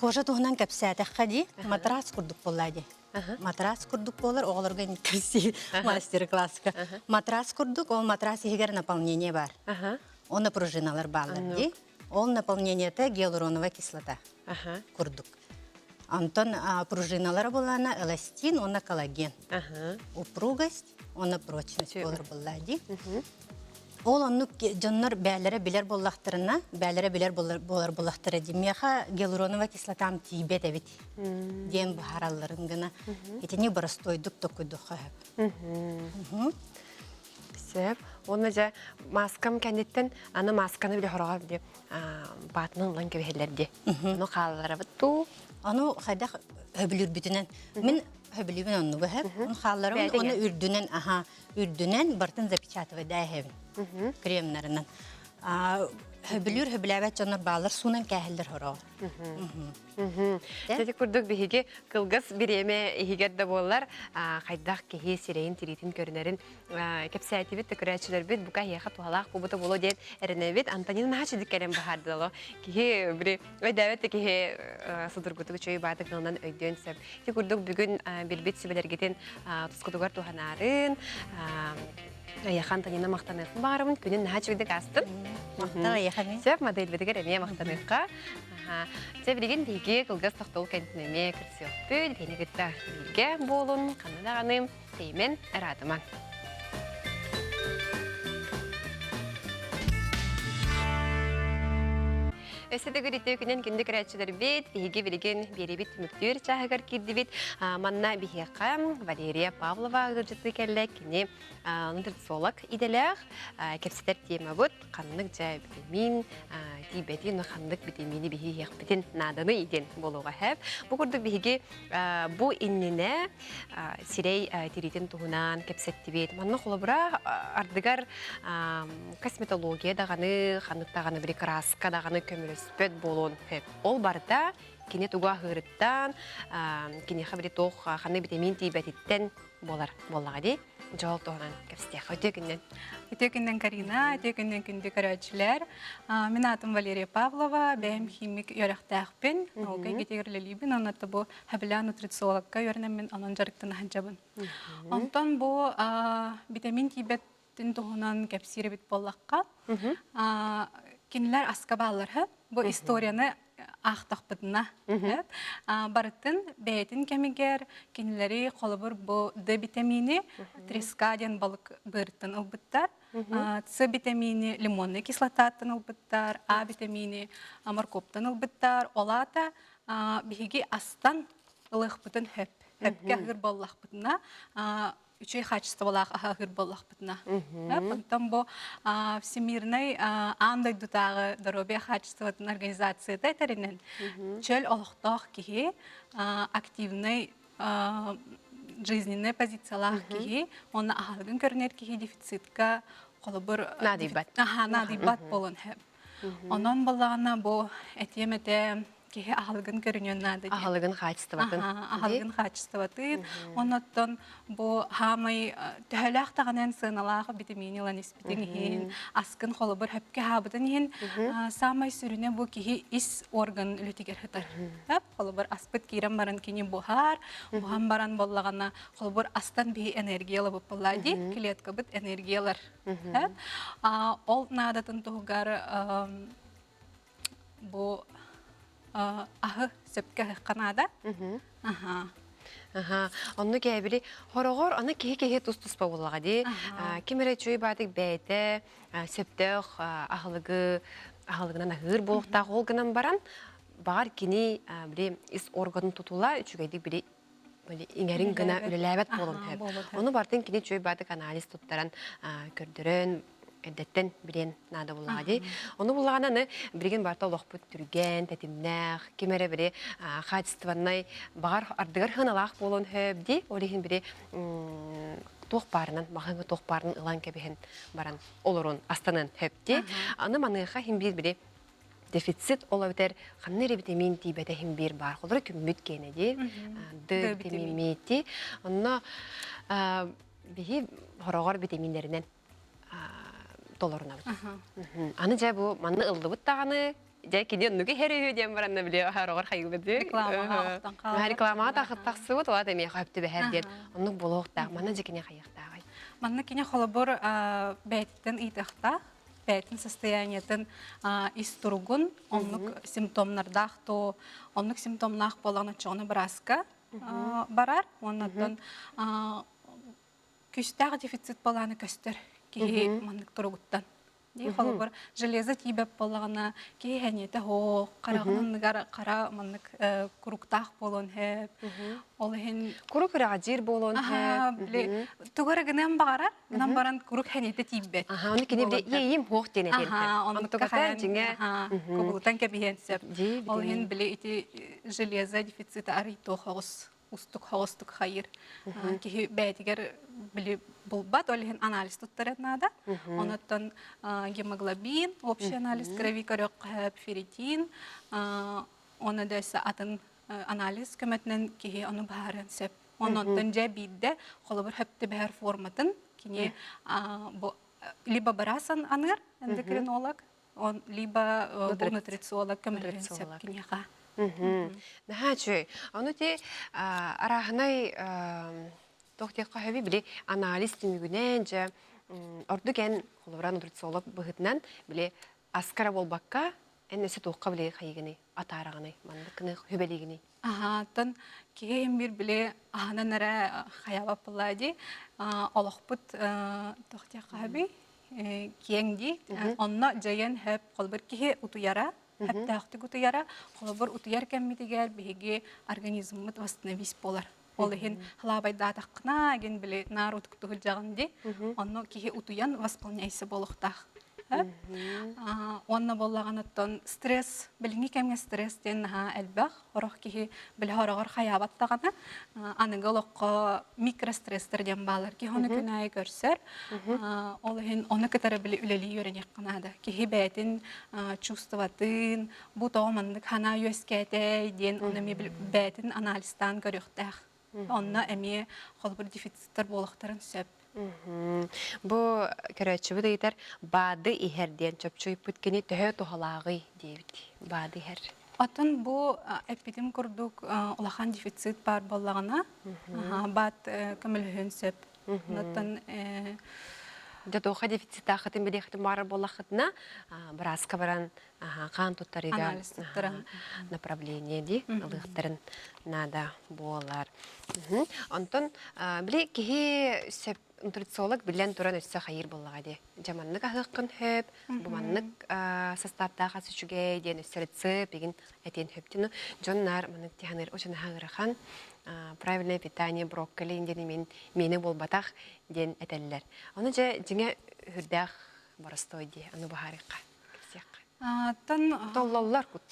кожа туһунан капсәтә хади матрас курдук боллади. Матрас курдук болар, оғылырға нетесі мастер-класска. Матрас курдук, ол матрас егер наполнение бар. Оны пружиналар балырди. Ол наполнениеті гиалуроновая кислота курдук. Антон пружиналар болана эластин, оны коллаген. Упругость, оны прочность болар боллади. Ол оннук жоннор бәлері білер боллақтырына, бәлері білер болар боллақтыры демеха гиалуроновая кислотам тибет әбет. Дем бұхараларын гына. Етіне барыстойдық токуйдық қағып. Сеп, оны жа маскам кәнеттен, аны масканы біле хорағап деп, батының ұлан көбелерде. Оны қалалары бұтту. Оны қайдақ өбілір бүтінен. Мен höbülübün onu bu hep. Onun hallarım onu ürdünen bartın zapечатывать da hep. Kremlerinden. Höbülür höbüləbət canlar bağlar sunan kəhildir horo. Dedi kurduk bihigi kılgız bir yeme ihigette bollar qaydak kehi sireyin tiritin görünerin kepsiyatibit tekrar bit buka hiya xatuhalaq kubuta bolo deyip erenebit Antonina naçı dikkelem bahardı lo kehi bir ve davet kehi sudurgutuk çoyu batık nılından öydüğün sep. Dedi kurduk bugün bilbit sibeler geten tuskudugar tuhanarın Яхан Танина мақтаныққа барымын, күнін наға жүгді қастым. Мақтаға яханы? Сөп модель бітігер әме мақтаныққа. Сөп білген бейге қылғыз тоқтол кәнтінеме кірсі өкпіл, тені күтті білге болын, қанадағаным, теймен әрадыман. Өсөтө көрүтө күнен күндүк рәчилер бит, биһиги билген беребит мүктүр чагыр кирдибит. Манна биһиякка Валерия Павлова гыжыты келлек кини нутрициолог иделек. Кепсетер тема бут, каннык жай витамин, тибетин каннык витамини биһияк битин наданы иден болуга хэп. Бу курдук биһиги бу иннине сирей тиритин туһунан кепсеттибит. Манна холобура ардыгар косметология даганы, ханныктаганы бир краска даганы көмөлөспөт болон хөп. Ол барда кине туга хырыттан, кине хабри тох ханы витамин тибетиттен боллага ди. Жол тоонан кепстек өтөкүннөн. Өтөкүннөн Карина, өтөкүннөн күндүк көрөчүлөр. Мен атым Валерия Павлова, бэм химик йөрөктәкпин. Олга кетегерлелибин, онаты бу хабила нутрициологка йөрнем мен анын жарыктын ханжабын. Онтон бу витамин тибеттин туһунан кепсире бит боллакка. Кинилер аска баалар, бу историяны ахтакпытына. Барытын бәйтин кемигер, кинилери қолыбыр бу Д витамини, трескадиан балык бырттын ылбыттар, С витамини лимонный кислотаттын ылбыттар, А витамини морковтан ылбыттар, олата биһиги астан ылыхпытын хөп. Хөпке агыр боллахпытына, үчөй качестволах агыр боллахпытына. Потом бу Всемирный андай дутагы здоровье качествотын организацияда теринен чөл олохтох кихи активный жизненный позициялах кихи, онна ахалгын көрнер кихи дефицитка колобур надибат болон хэп. Онон боллағына бу этемете кихи ахалгын көрүнөн нады. Ахалгын качествотын. Ахалгын качествотын. Оннотон бу хамай төһөлөк таганан сыналах витаминилан испитин хин, аскын холобур хөпкө хабытын хин, самай сүрүнө бу кихи ис орган үлүтигер хытар. Хап холобур аспыт кирен баран кини бухар, бухам баран боллагана холобур астан би энергиялы бу паллади, клетка бит энергиялар. Ол надатын тугар бу ахы сөпкө канада. Онну кәбили хорогор аны кеһе тус боллага ди. Кимере чүй батык бәйте, сөптөк ахылыгынан ахыр болукта голгынан баран бар кини бири ис органын тутула үчүгәйдик бири иңерин гына үлеләбәт болон хәп. Оны бартын кини чүй батык анализ туттаран көрдөрөн эдеттен билен нада буллади. Оны булгананы билген барта лохпут түрген, тетимнәх, кимере бире качествонный бар ардыгар хыналак болон хөбди, олихин бире тох барынан, маханга тох барын ылан кебехен баран олорун астанын хөбди. Аны маныха хим бире дефицит олабытер ханнери витамин тибете хим бир бар. Холдыр күммүт кенеди. Д витамин мети. Онна бихи хорогор витаминлеринен долларына бит. Аны жай бу манны ылдыбыт таганы, жай киде нүге херүү дем баранна биле харогор хайгыбыды. Реклама тахсы бут, ала деме хапты бәһәр ден. Онны болохта, манны жекене хайыктагай. Манны кине холобур бәйттен итахта, бәйттен состояниятын истургун, оннук симптомнардах то, оннук симптомнах боланы чоны браска барар, оннотон күстәг дефицит боланы көстер. Кихи мандык тургуттан. Ди холобур железо тибеп боллагана ки хәнете хо карагынныгар кара мандык куруктах болон хеп. Ол хен Курук раҗир болон хеп. Тугары гынан багарар, гынан баран курук хәнете тибет. Аны кине бире йем хох денеден. Оны тугатан җиңе кубултан кебиһенсеп. Ол хен биле ити железо дефициты арито хогус. Устук хогустук хайыр. Ки бәйтигер биле булбат, олихин анализ туттарат нада. Онотон гемоглобин, общий анализ крови, корек, ферритин. Оны дөйсі атын анализ көмөтінен кеге оны бәрін сөп. Онотон жа бидде қолыбыр хөпті бәр форматын. Кене либо барасан аныр, эндокринолог, либо нутрициолог көмөлін сөп кенеға. Наха чүй, аны те арахынай тоқтеққа хөбі біле анализ түмігінен жа ордуген қолыбыра нутрициолог бұғытынан біле аскара болбаққа әнесі тоққа біле қайығыны, атарағыны, мандықыны, хөбелегіні. Тон кейін бір біле ағынан әрі қаябап бұлады, олықпыт тоқтеққа хөбі кеңді, онна жайын хөп қолбыр кейі ұтуяра, Хәптәхтик утыяра, холобор утыяр кәммитигәр биһиге организммыт восстановись болар. Ол ихин хлабайда тақна ген биле нар утуктугул жагынди, онно кихи утуян восполняйсы болохтах. Онна боллаганаттан стресс, билинги кемге стресс ден әлбәх, хорох кихи биле хорогор хаябаттагана, аныгылыкка микростресстер ден балар, ки хоны күнәй көрсөр, ол ихин оны кытары биле үлели йөренек канада. Кихи бәтин чувствоватын, бу тоомандык хана йөскәтәй ден оны ми бәтин анализтан көрөктәх. Онна әме холбур дефициттер болохтарын сөп. Бу көрөчү бу дейтер бады ихерден чөпчөй пүткени төһө тухалагы дейбит. Бады ихер. Атын бу эпидем курдук улахан дефицит бар боллагына, бат көмөлһөн сөп. Нотан Дэтоха дефицит ахатын билехтин бары боллахытына браска баран кан туттарыга Анализ туттаран. направление ди ылыктарын нада болар. Антон биле кихи сөп нутрициолог билен туран өссө хайыр боллага ди. Жаманнык ахыккын хөп, буманнык составта хасычуге ден өссө рецепт бигин этен хөптүнү жоннар мынык тиханыр очун хагырахан правильное питание брокколи индени мени болбатах ден этеллер. Аны же жиңе хүрдах барыстой ди, аны бахарыкка. Тан Толлаллар кут.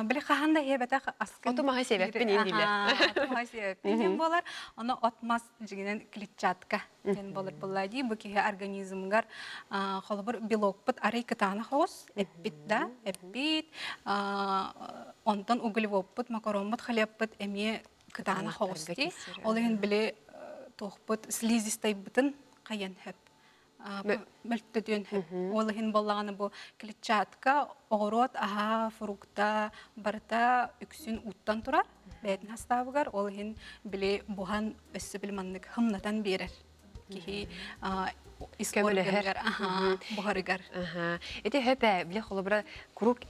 биле хаханда хебетах аскын. Отумага себеппен индилер. Отумага себеппен болар. Аны отмас жигинен клетчатка ден болар буллади. Бу кихе организмгар холбур белок бут арый кытаны хос, эппит да, эппит. Онтон углевод бут, макарон бут, хлеб бут, эме кытаны хости. Олеген биле тохпут слизистай бутын кайын хеп. Мөлттөдөн олыхин боллаганы бу клетчатка огорот фрукта барта үксүн уттан турар бәтин хастабыгар олыхин биле бухан өссө билманнык хымнатан берер кихи искоргар бухарыгар Эти хөпә биле холобра круг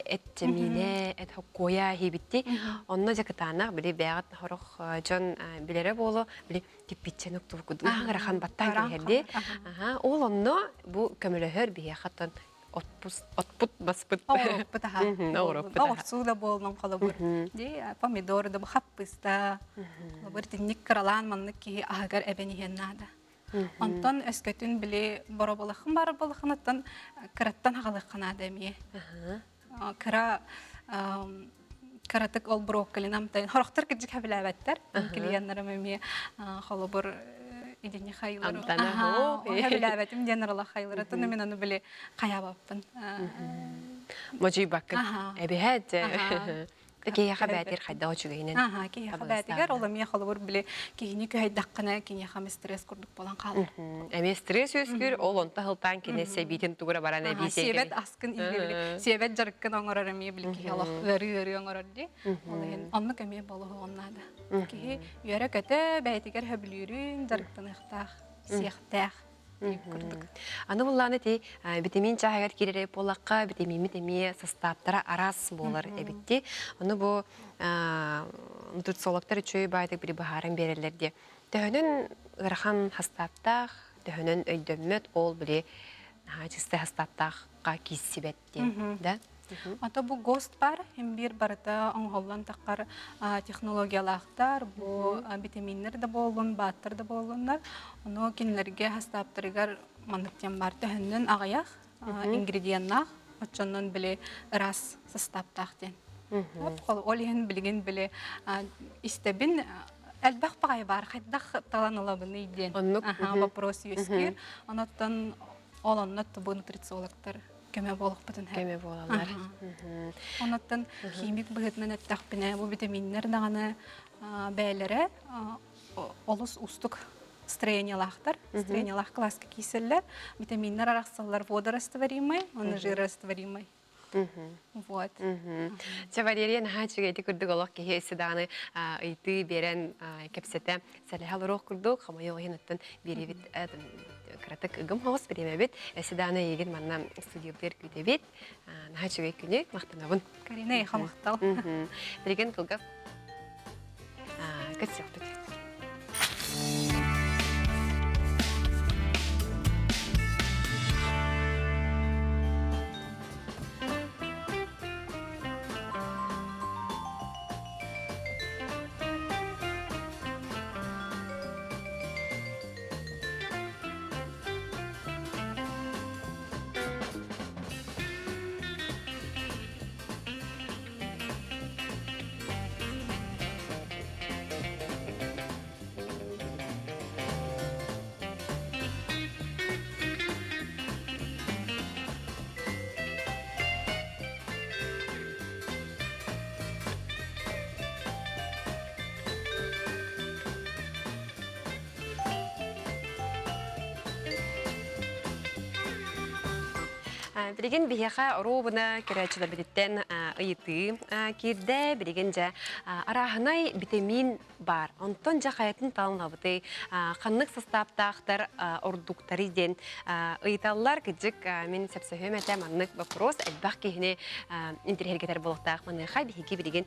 эттемине эт хокоя хибитти онно жакытанак биле бягат хорох жон билере боло биле типиченок тургуду рахан баттан келди ол онно бу көмөлөһөр бие хаттан отпут баспыт суда болном холобур ди помидор да хаппыста холобур тинник кралан маннык ки агар эбенихеннада Антон өскөтүн биле бороболахын бар болахынаттан кыраттан хагалыккана демие каратык ол брокколи намтайын хорохтар киджик хабилабаттар клиенттарым эми холобур идени хайлар хабилабатым генерал хайлар таны мен аны биле каябаппын Можи бакын эбихет Кия хабатир хайда очугайнен. Кия хабатигар ол эми холобур биле кийини көйдаккана кийини хам стресс курдук болан калды. Эми стресс өскүр ол онта хылтан кинесе битин тугура барана бисеге. Себет аскын илгеле. Себет жаркын оңорор эми биле ки алах ыры оңорор ди. Ол ен аннык эми боло оннада. Ки йөрө көтө бәйтигер хөблүрүн жарктан ыктах, сехтах. Аны булланы ти витамин чагыр кирере полакка витамин теми составтара арас болар эбитти. Аны бу нутрициологтар үчөй байтык бир бахарын берелерди. Төнөн ырхан хастаттах, төнөн өйдөмөт ол биле чисте хастаттахка киссибетти, да? Ата бу ГОСТ бар, hem bir барыта оңголлан таккар технологиялактар, бу витаминнер да болгон, баттар да болгондар. Оно кинлерге хастаптырыгар мандыктан бар төннөн агаяк, ингредиенттар, очоннон биле рас составтактен. Ол ен билген биле истебин әлбәк багай бар, хайдах таланылабын иден. Вопрос юскер, анаттан оланнат бу нутрициологтар кеме болох бутын һәм. Кеме болалар. Онаттан химик быгытнан әттәхпенә бу витаминнар даганы бәйләре олус устук строениялахтар, строениялах класска киселләр, витаминнар араксаллар водорастворимый, оны жирорастворимый. Вот. Валерия нахачыга эти курдук олох кихи эсиданы ыйты берен кепсете сәлехалырох курдук, хама йоғинаттан беребит кратык ыгым хоғыс беремебит, эсиданы еген манна студиялар күдебит, нахачыга күні мақтанабын. Карина яхамақтал. Береген кылгап көтсіқтік. Билеген бияха робына керачыла битеттен ыйты кирде билеген жа арахынай витамин бар. Онтон жа хаятын талынабыты қаннық составтақтар ордуктары ден ыйталлар кыджык мен сәпсәхем әтә маннык вопрос әлбақ кейіне интерхергетер болуқтақ маныха бихеке билеген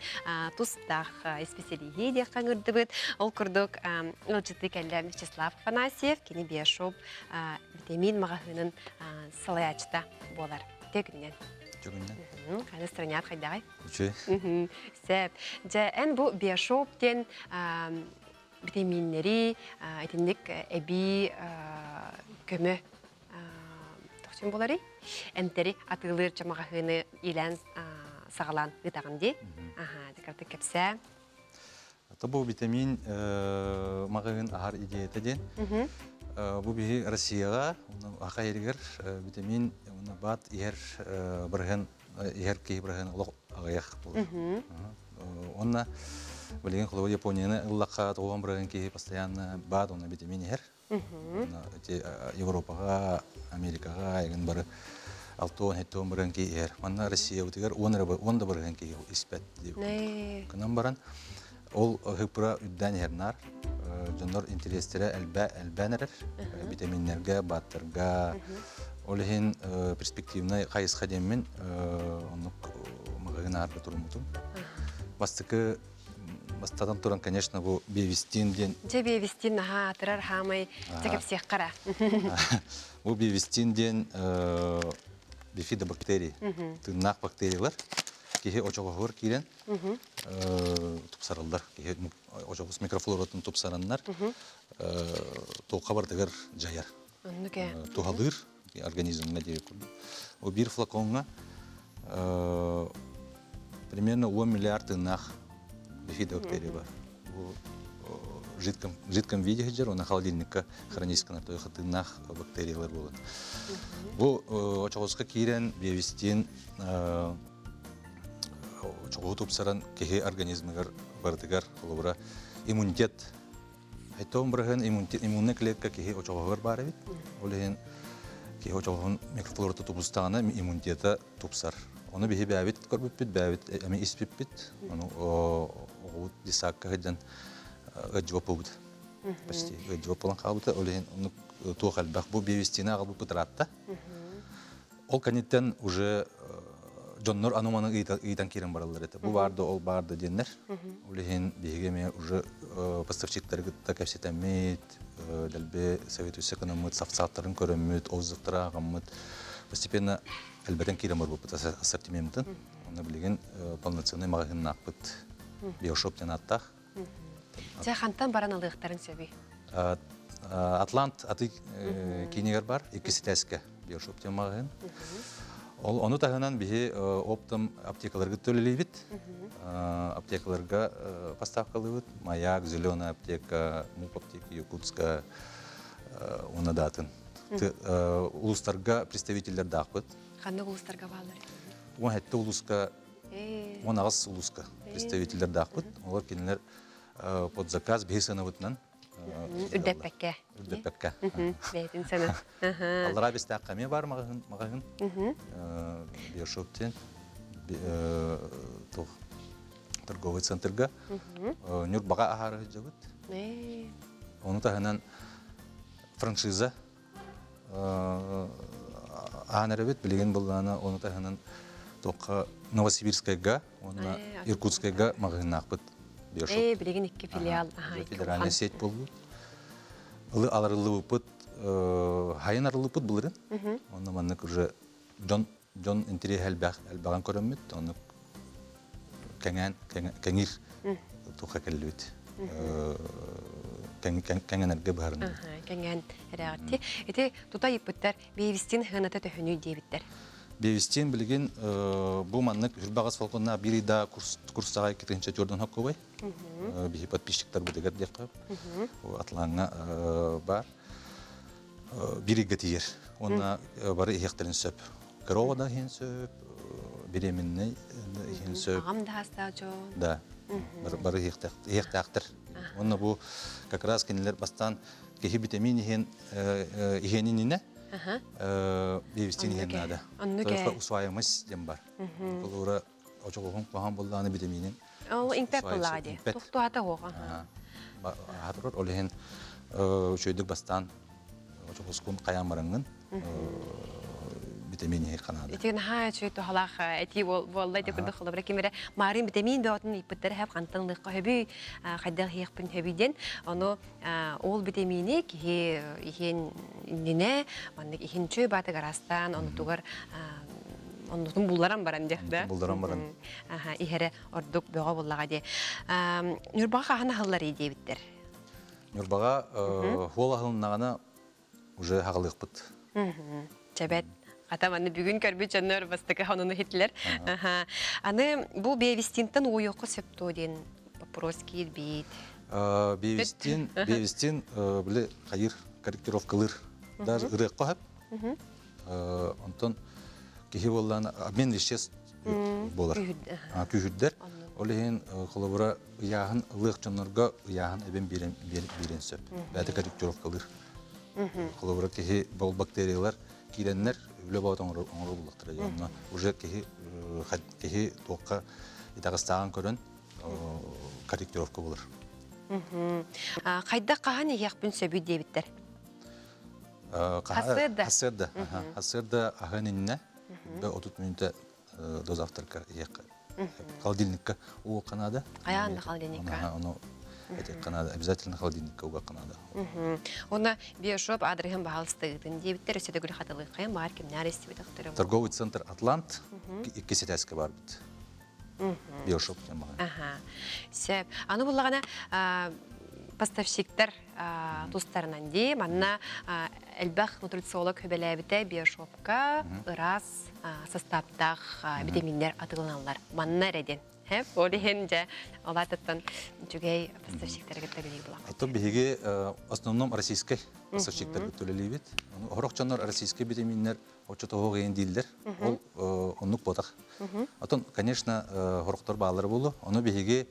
тустақ специалиге де қаңырды бұд. Ол күрдік ұлжыты кәлі Вячеслав Панасьев кені бияшоп витамин мағахының салаячта болар. Тегінен. Жүгінен. Қаны странят қайдағай? Үче. Сәп. Жа ән бұл бияшоптен витаминнері, әтіндік әбі көмі тоқсын болары. Әнтері атылыр жамағағыны елән сағалан ғытағынде. Декарты кәпсә. Бұл витамин мағағын ағар идеятеден. Бұл бігі Россияға, ақа ергер витамин бат ер кейі бірген ұлық ағаяқ болды. Онна білген құлығы Японияны ұллаққа тоған бірген кейі постоянно бат, онна витамин ер. Европаға, Америкаға еген бары 6-10 бірген кейі ер. Манна Россия өтігер 10 бірген кейі іспәт деп. Күнен баран. Ол ғыпыра үддән ернар, жонлар интерестері әлбәнерер, витаминлерге, баттырға. Ол ең перспективный қайысқа деммен онық мағағын арғы тұрмытым. Бастадан тұран, конечно, бұл бейвестин ден... Же бейвестин, атырар хамай, текепсек қара. Бұл бейвестин ден бифидобактерий, тыңнақ бактериялар. Кеге очоғығыр кейден тұпсарылдар. Кеге очоғыз микрофлоратын тұпсараннар тоққа бардығыр жаяр. Туғалыр организміне дейі көрді. О бір флаконға примерно 10 миллиард тыңнақ бифидобактерия бар. В жидком виде жер, оны холодильникка хранисканар тойға тыңнақ бактериялар болады. Бұл очоғызға кейден бейвестен чоғу тупсаран кеге организмігер бардығар олыбыра иммунитет. Айтуын бірген иммунный клетка кеге очоғығыр бары бит. Олеген кеге очоғығын микрофлораты тупыстағына иммунитета тупсар. Оны бейі бәбіт көрбіп бит, бәбіт әмі іспіп бит. Оны оғуыт дисаққа ғыджан ғыджуап бұд. Почти ғыджуап болан қалбыты. Олеген оны туық әлбәқ бұл бейвестіне ағылбып бұтыратта. Ол канеттен уже Джоннор аноманы ыйтан керен баралар это. Бу барды, ол барды деннер. Улеген бегеме уже поставщиктарга кәпсетәмет, дәлбе советуюсь экономит, сафсаттарын көрөмөт, озыктыра гаммыт. Постепенно әлбәтен керен бар бу ассортиментын. Оны билеген полноценный магазин нақпыт. Биошоптен аттах. Же хантан баран алыктарын сөби. Атлант аты кинегер бар, икиситәскә биошоптен магазин. Оны тағынан бігі оптым аптекаларға төлелейбіт. Аптекаларға поставкалы бұд. Маяк, Зеленая аптека, МУП аптека, Якутска, оны датын. Улустарға представителер дақ бұд. Қанды улустарға бағалар? Он әтті улуска, он ағыз улуска представителер дақ бұд. Олар кенелер под заказ бігі саны бұдынан. Үддәппәккә. Үддәппәккә. Бәйтін сәні. Аллара бесті аққаме бар мағағын. Биошоптен, торговый центрға. Нүр баға ағары жауыд. Оны тағынан франшиза ағын әрәбет білеген болғаны. Оны тағынан Новосибирскайға, Иркутскайға мағағын ақпыт. Білеген екі филиал. Федеральный сеть болды. Аларылы бұпыт, хайын арылы бұпыт бұлырын. Оны маннық уже Джон интерес әлбаған көріммет. Оны кәңір тұқа кәлі өт. Кәңін әрге бағарын. Кәңін әрәғатты. Әті тұта епіттер бейвістен ғанаты төхіні дейбіттер. Бейвістен білген бұл маннық үрбағыз фалқонына бір ида курстаға кеткенше жордан хаққы бай. Бейі подписчиктар бұдығар деп қап. Атлаңа бар. Бір игі тиер. Онына бары еқтерін сөп. Коровада хен сөп, беременный хен сөп. Ағам да хаста жо. Да, бары еқтақтыр. Онына бұл как раз кенелер бастан кехи витамин ихениніне Бейбістен еннада. Тойқа усвайымыз дем бар. Олура очоғын қоған болдағаны бітемейнен. Ол импет болады. Тухту ата оға. Хатырыр, олеген үшөйдік бастан очоғыскун қаян барыңын бітемейне қанады. Итеген ха чөйту халақ әти боллай деп күрді қылы. Бірақ емері марин бітемейін бәуатын иппіттері әп қантынлыққа хөбі, қайдақ еқпін хөбіден. Оны ол бітемейіне кен нене, кен чөй баты гарастан, оны туғар оннутун булларан баран де, да? Булларан баран. Ихере ордук бөға буллаға де. Нүрбаға қағана хыллар ейде біттер? Нүрбаға хол ағылынағана уже хағылық бұд. Чәбәт. Атаманы бүгін көрбі жоннор бастықы хонуны хитлер. Аны бұл бейвистинтен ойоқы сөптоден вопрос келбейді. Бейвистин білі қайыр корректировкалыр. Даже ұрық қоғап. Онтон кехи болланы обмен веществ болар. Күйірдер. Олеген қолабыра ұяғын ұлық жонларға ұяғын әбен берен сөп. Бәді корректировкалыр. Қолабыра кехи бол бактериялар кейленлер үлі бауыт оңыры бұлықтыры. Уже кехи тоққа итағыстаған көрін корректировка болар. Қайда қаған еқпін сөбі дейбіттер? Хасырда. Хасырда ағын инне 30 минута до завтрака еқ. Холодильникка уға қанады. Аяғында холодильникка? Оны әтек қанады. Обязательно холодильникка уға қанады. Оны биошоп адрығын бағалыстығын дейбіттер, өседі гүл қатылығы қайын бар кемнер естебеді құтыры? Торговый центр «Атлант» кесетәскі бар біт. Биошоп дем бағын. Сөп. Аны бұлағана поставщиктар тустарынан де, манна әлбәқ нутрициолог хөбеләбіті биошопка ырас составтақ витаминлер атылыналар. Манна рәден. Олеген жа олатыттан жүгей поставщиктар гіттәлі бұлақ. Атын бігеге основном российский поставщиктар гіттәлі бит. Хорақ жанар российский витаминлер очытығы ғейін дейілдер. Ол онлық ботақ. Атын, конечно, хорақтар бағалары болу. Оны бігеге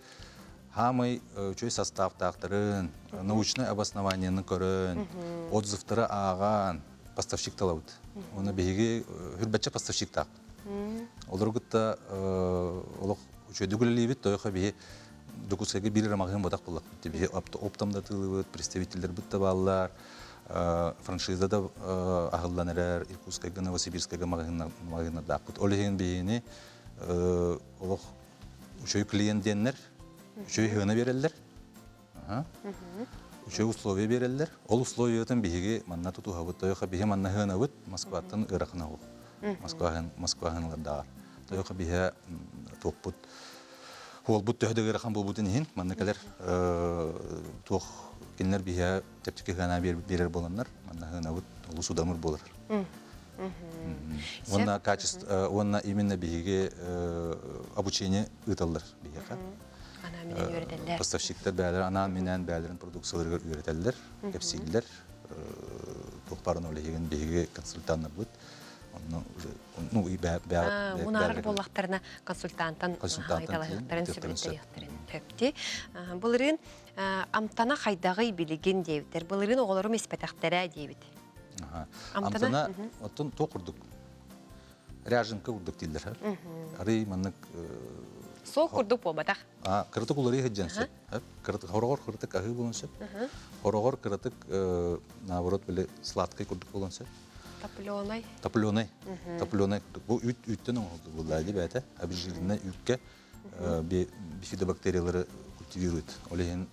хамай чөй составтақтарын, научный обоснованияны көрін, отзывтары аған поставщик талауыд. Оны бігеге хүрбәтчі поставщик тақ. Олар күтті олық чөйді күлелейбет, тойға біге докускайға бір рамағын бодақ болақ. Біге оптамда тылыбыд, представительдер бұтты балалар, франшизада ағылданырар, Иркутскайға, Новосибирскайға мағына дақ бұд. Олеген бігені олық чөй клиентденлер, Үшөй хына берелдер, үшөй условия берелдер. Ол условиятын бігеге манна тұту хабыт, тойға біге манна хына бұд, Москваттан ұрақына ол. Москва хыналардар. Тойға біге тоқ бұд. Ол бұд төхді ғырақан бұл бұдын ең, манна кәлер тоқ кенлер біге тәптіке хына берер боланлар, манна хына бұд, олы судамыр болар. Онна именно бігеге обучение ұталдар бігеға. Поставщиктер бәлер, анан менен бәлерін продукцияларға үйретелдер, кәпсейлер, тоқпарын олеген беге консультанттар бұд. Мұнағыр болақтарына консультанттан айталағықтарын сөбілеттерін төпті. Бұлырын амтана қайдағы білеген дейбіттер, бұлырын оғылырым еспетақтары дейбіт. Амтана оттын тоқ ұрдық, ряжынка ұрдық дейдер. Арый манық Сол күрдік болбатақ? Кырытык улары хеджен сөп. Хорогор кырытык ағы болын сөп. Хорогор кырытык, наоборот, білі сладкай күрдік болын сөп. Топленой? Топленой. Бұл үттен оңылды бұлайды бәті. Әбіржіліне үтке бифидобактериялары культивирует. Олеген,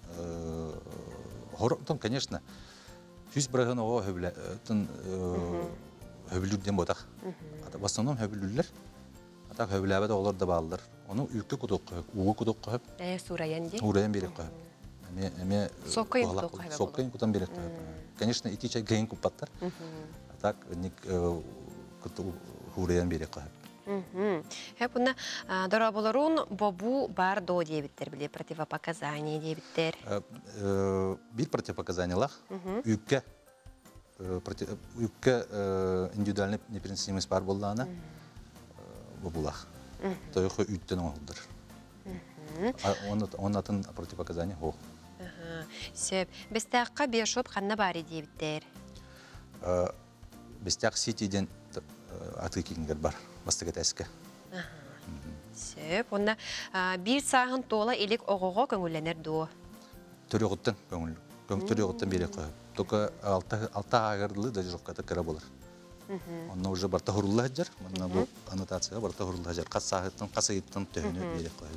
хорогтан, конечно, жүз бірағын оға хөбілден ботақ. В основном хөбілділер. Так хөбіләбәді олар да балылар. Оны үкі күдік қойып, уғы күдік қойып. Сураян де? Ураян берек қойып. Соққайын күдік қойып. Соққайын күтан берек қойып. Конечно, ити чай гейін күппаттар. Так, ураян берек қойып. Бұна дұрабылырын бобу бар до дебіттер біле, противопоказания дебіттер? Бір противопоказаниялар. Үкі индивидуальный непереносимость бар болдағына бұлақ. Тойқы үйттен оңылдыр. Оның атын противопоказания ол. Сөп, бістаққа биошоп қанна бары дейбіттер? бестяк ситиден аты кингер бар бастыгы тәске. Сөп, онна бир сағын тола элек оғоға көңілленер дуо. Төрөгөттөн көңүл. Төрөгөттөн бере кой. Только алта агырдылы да жокката кыра болар. Онна уже барта хурулла хаджар. Онна бу аннотация барта хурулла хаджар. Касаһыттан касыйттан төнө бере кой.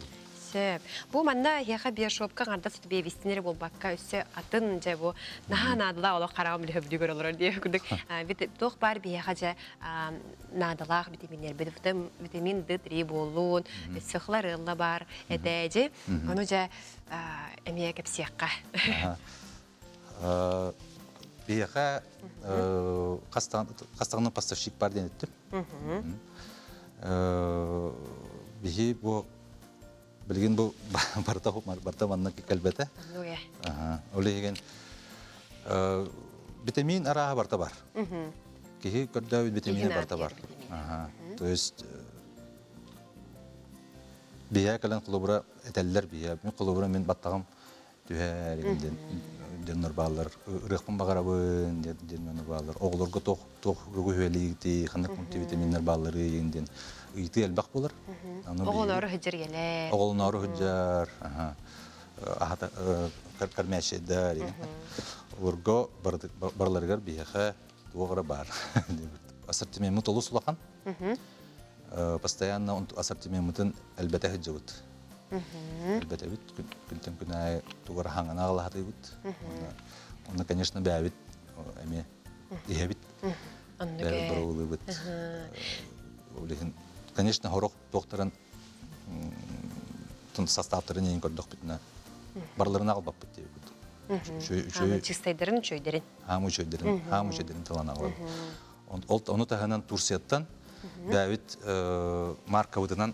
Сөп, бу манна яха бир шопка ганда сүт бебистинер болбакка үсө атын же бу надала ола карагым ле хөбдүгөр олор дие күдүк. Бит тох бар бия хажа надалах витаминер, витамин D3 болун, сөхларылла бар, эдеже. Ону же эмие кепсиякка. Бияха кастагының поставщик бар денеттим. Бихи бу билген бу барта манна калбете. Ну я. Олеген витамин араа барта бар. Кихи көрдөбүт витамин барта бар. То есть бия калан кулубра этеллер бия. Мен кулубра мен баттагым түһәренден дөннөр баллар ырыкпын багарабын дөннөр баллар. Оглорго тох гөгөлийти ханак мультивитаминнер баллары енден ыйты элбак болар. Оголору хыжыр еле. Оголнору хыжар. Ахата кармәшедар. Урго барларгар бияха тугра бар. Ассортимент толу сулахан. Постоянно ассортиментын әлбәттә хыжыгыт. Әлбәттә бит күнтен күнә тугра хангана аллахы бит. Оны, конечно, бәбит эме ябит. Анныга броулы бит. Олеген, конечно, хорок докторын тон составтарын ең көрдік бітіне. Барларына албап бітті бит. Хамы чистайдырын чөйдерін. Хамы чөйдерін талан алып. Оны тағынан Турцияттан бәбит марка бұдынан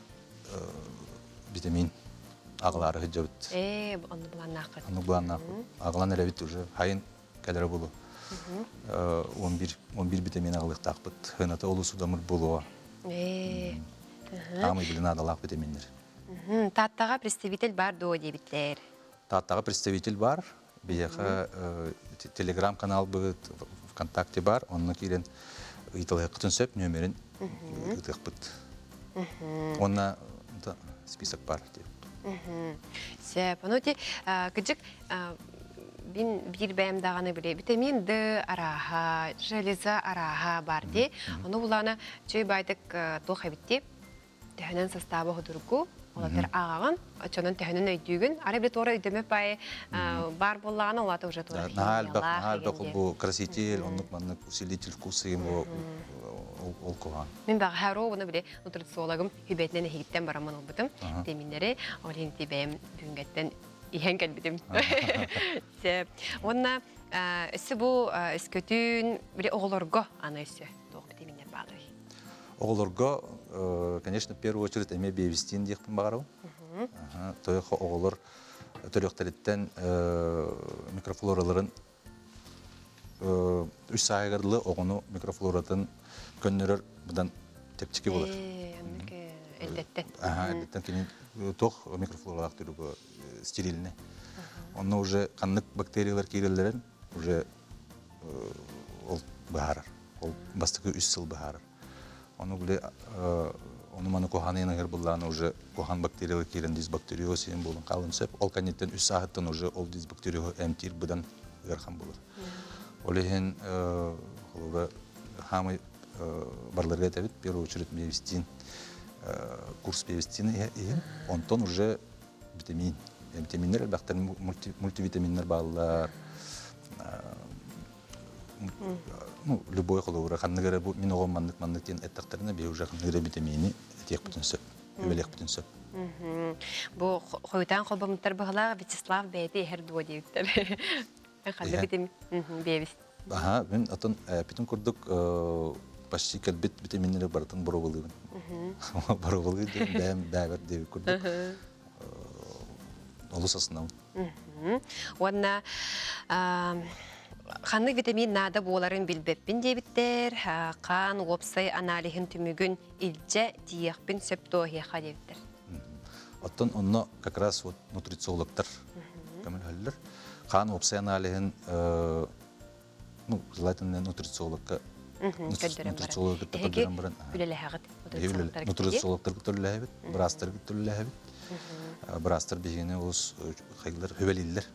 витамин ағылары хыджа бит. Оны бұлан нақыт. Оны бұлан нақыт. Ағылан әрі бит уже хайын кәдірі болу. 11 витамин ағылық тақ бит. Хыната олу судамыр болуға. Хамы білін адалақ витаминлер. Таттаға представитель бар дуо дебиттер. Таттаға представитель бар. Бияқа телеграм-канал бұд, ВКонтакте бар. Онына кейлен ұйтылығы құтын сөп, нөмерін ұйтық бұд. Онына список бар. Сөп, оны де күджік бір бәйімдағаны біле, витамин D араға, железа араға бар де. Оны бұланы жөй байдық тоқ әбітте, тәхінен составы құдырғы, олатыр ағағын, чонын тәхінен өйдігін. Ары білет оры өйдемеп бай бар болағаны, олаты уже тура хеймелақ. Нағалбақ бұл краситель, онлық манлық усилитель вкусы ол қоған. Мен бағы әро оны біле нутрициологым хүбетінен егіттен барамын ол бұтым. Деминлері, ол енті бәйім бүгінгеттен иен кәлбідім. Онына өсі бұл өскөтін біле оғылырғы аны өсі тоқ деминлер бағылы. Оғылырға, конечно, в первую очередь, әме бейвестен дейқпін бағарау. Тойыққа оғылыр төріқтәреттен микрофлораларын үш сағығырдылы оғыну микрофлоратын көннерер бұдан тепчеке болар. Әлдеттен. Әлдеттен кенен тоқ микрофлоралақ түрігі стерильне. Онна уже қаннық бактериялар кейрелерін уже ол бағарар. Ол бастықы үш сыл бағарар. Оны біле, оны маны коғаны енігер бұлланы уже коған бактериялар кейрен дисбактерио сен болын қалын сөп. Ол кәнеттен үш сағыттан уже ол дисбактерио әмтир бұдан ғырхан болыр. Олеген хамы барларға әтәбет, в первую очередь бейвестин, курс бейвестин еген, онтон уже витамин. Витаминлер, әлбәқтер мультивитаминлер балылар, любой қолуыра, қанныгері мен оған мандық ден әттіқтеріне бей уже қанныгері витамини әтек бүтін сөп, өбелек бүтін сөп. Бұл қойтан қолбамыттар бұғыла Вячеслав бәйді әр дуа дейіктер. Қанды витамин бейбіс. Мен атын бүтін күрдік почти кәлбет витаминлері барытын бұрығылығын. Бұрығылығы дәм бәбір дейі күрдік. Олы сасынауын. Онна қанны витамин нада боларын білбеппін дейбіттер, қан опсай аналихін түмігін илже дейекпін сөпті оғеға дейбіттер. Оттан онна как раз нутрициологтар көміл әлілер. Қан опсай аналихін желательно нутрициологқа Көддөрөн баран. Нутрициологтар көддөрөн баран. Үлелехагыт. Нутрициологтар көтөлләһәбит, брастар көтөлләһәбит. Брастар бигене ус хайгылар хөбелиллер.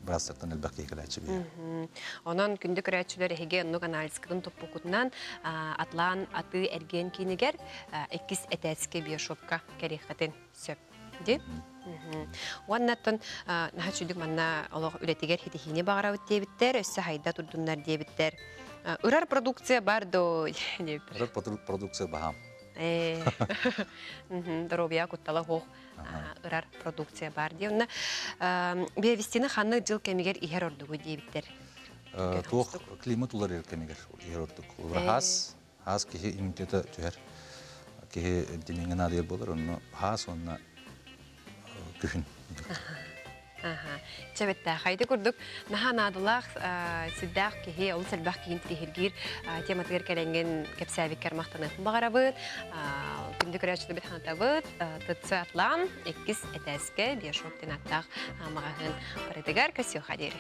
Брастартан элбәк кекеләче бия. Онон күндү көрәчүлөр эге нук анализкын топпукутунан атлан аты эрген кинигер эккис этәске биошопка керехатын сөп. Ди? Уаннаттан нахачудук манна олог үлетигер хитихини багарабыт дебиттер, өссө хайда турдуннар дебиттер. Үрар продукция бар до дебиттер. Үрар продукция баһам. Дробия куттала хох ырар продукция бар ди. Онна бевистина ханны жыл кемигер ихер ордугу дебиттер. Туох климат улар кемигер ихер ордук. Хас кихи иммунитета түһәр. Кихи демеңен адыр болар, онно хас онна күхүн. Чебетте хайды курдук нахан адылах сиддах кихи ол сэлбах кийин тирихиргир тематыгер келенген кепсәбик кармактаны багарабыт күндү көрәчле бит ханатабыт тытсы атлан эккис этәске бешоп тенаттах магахын парадыгар көсө хадири.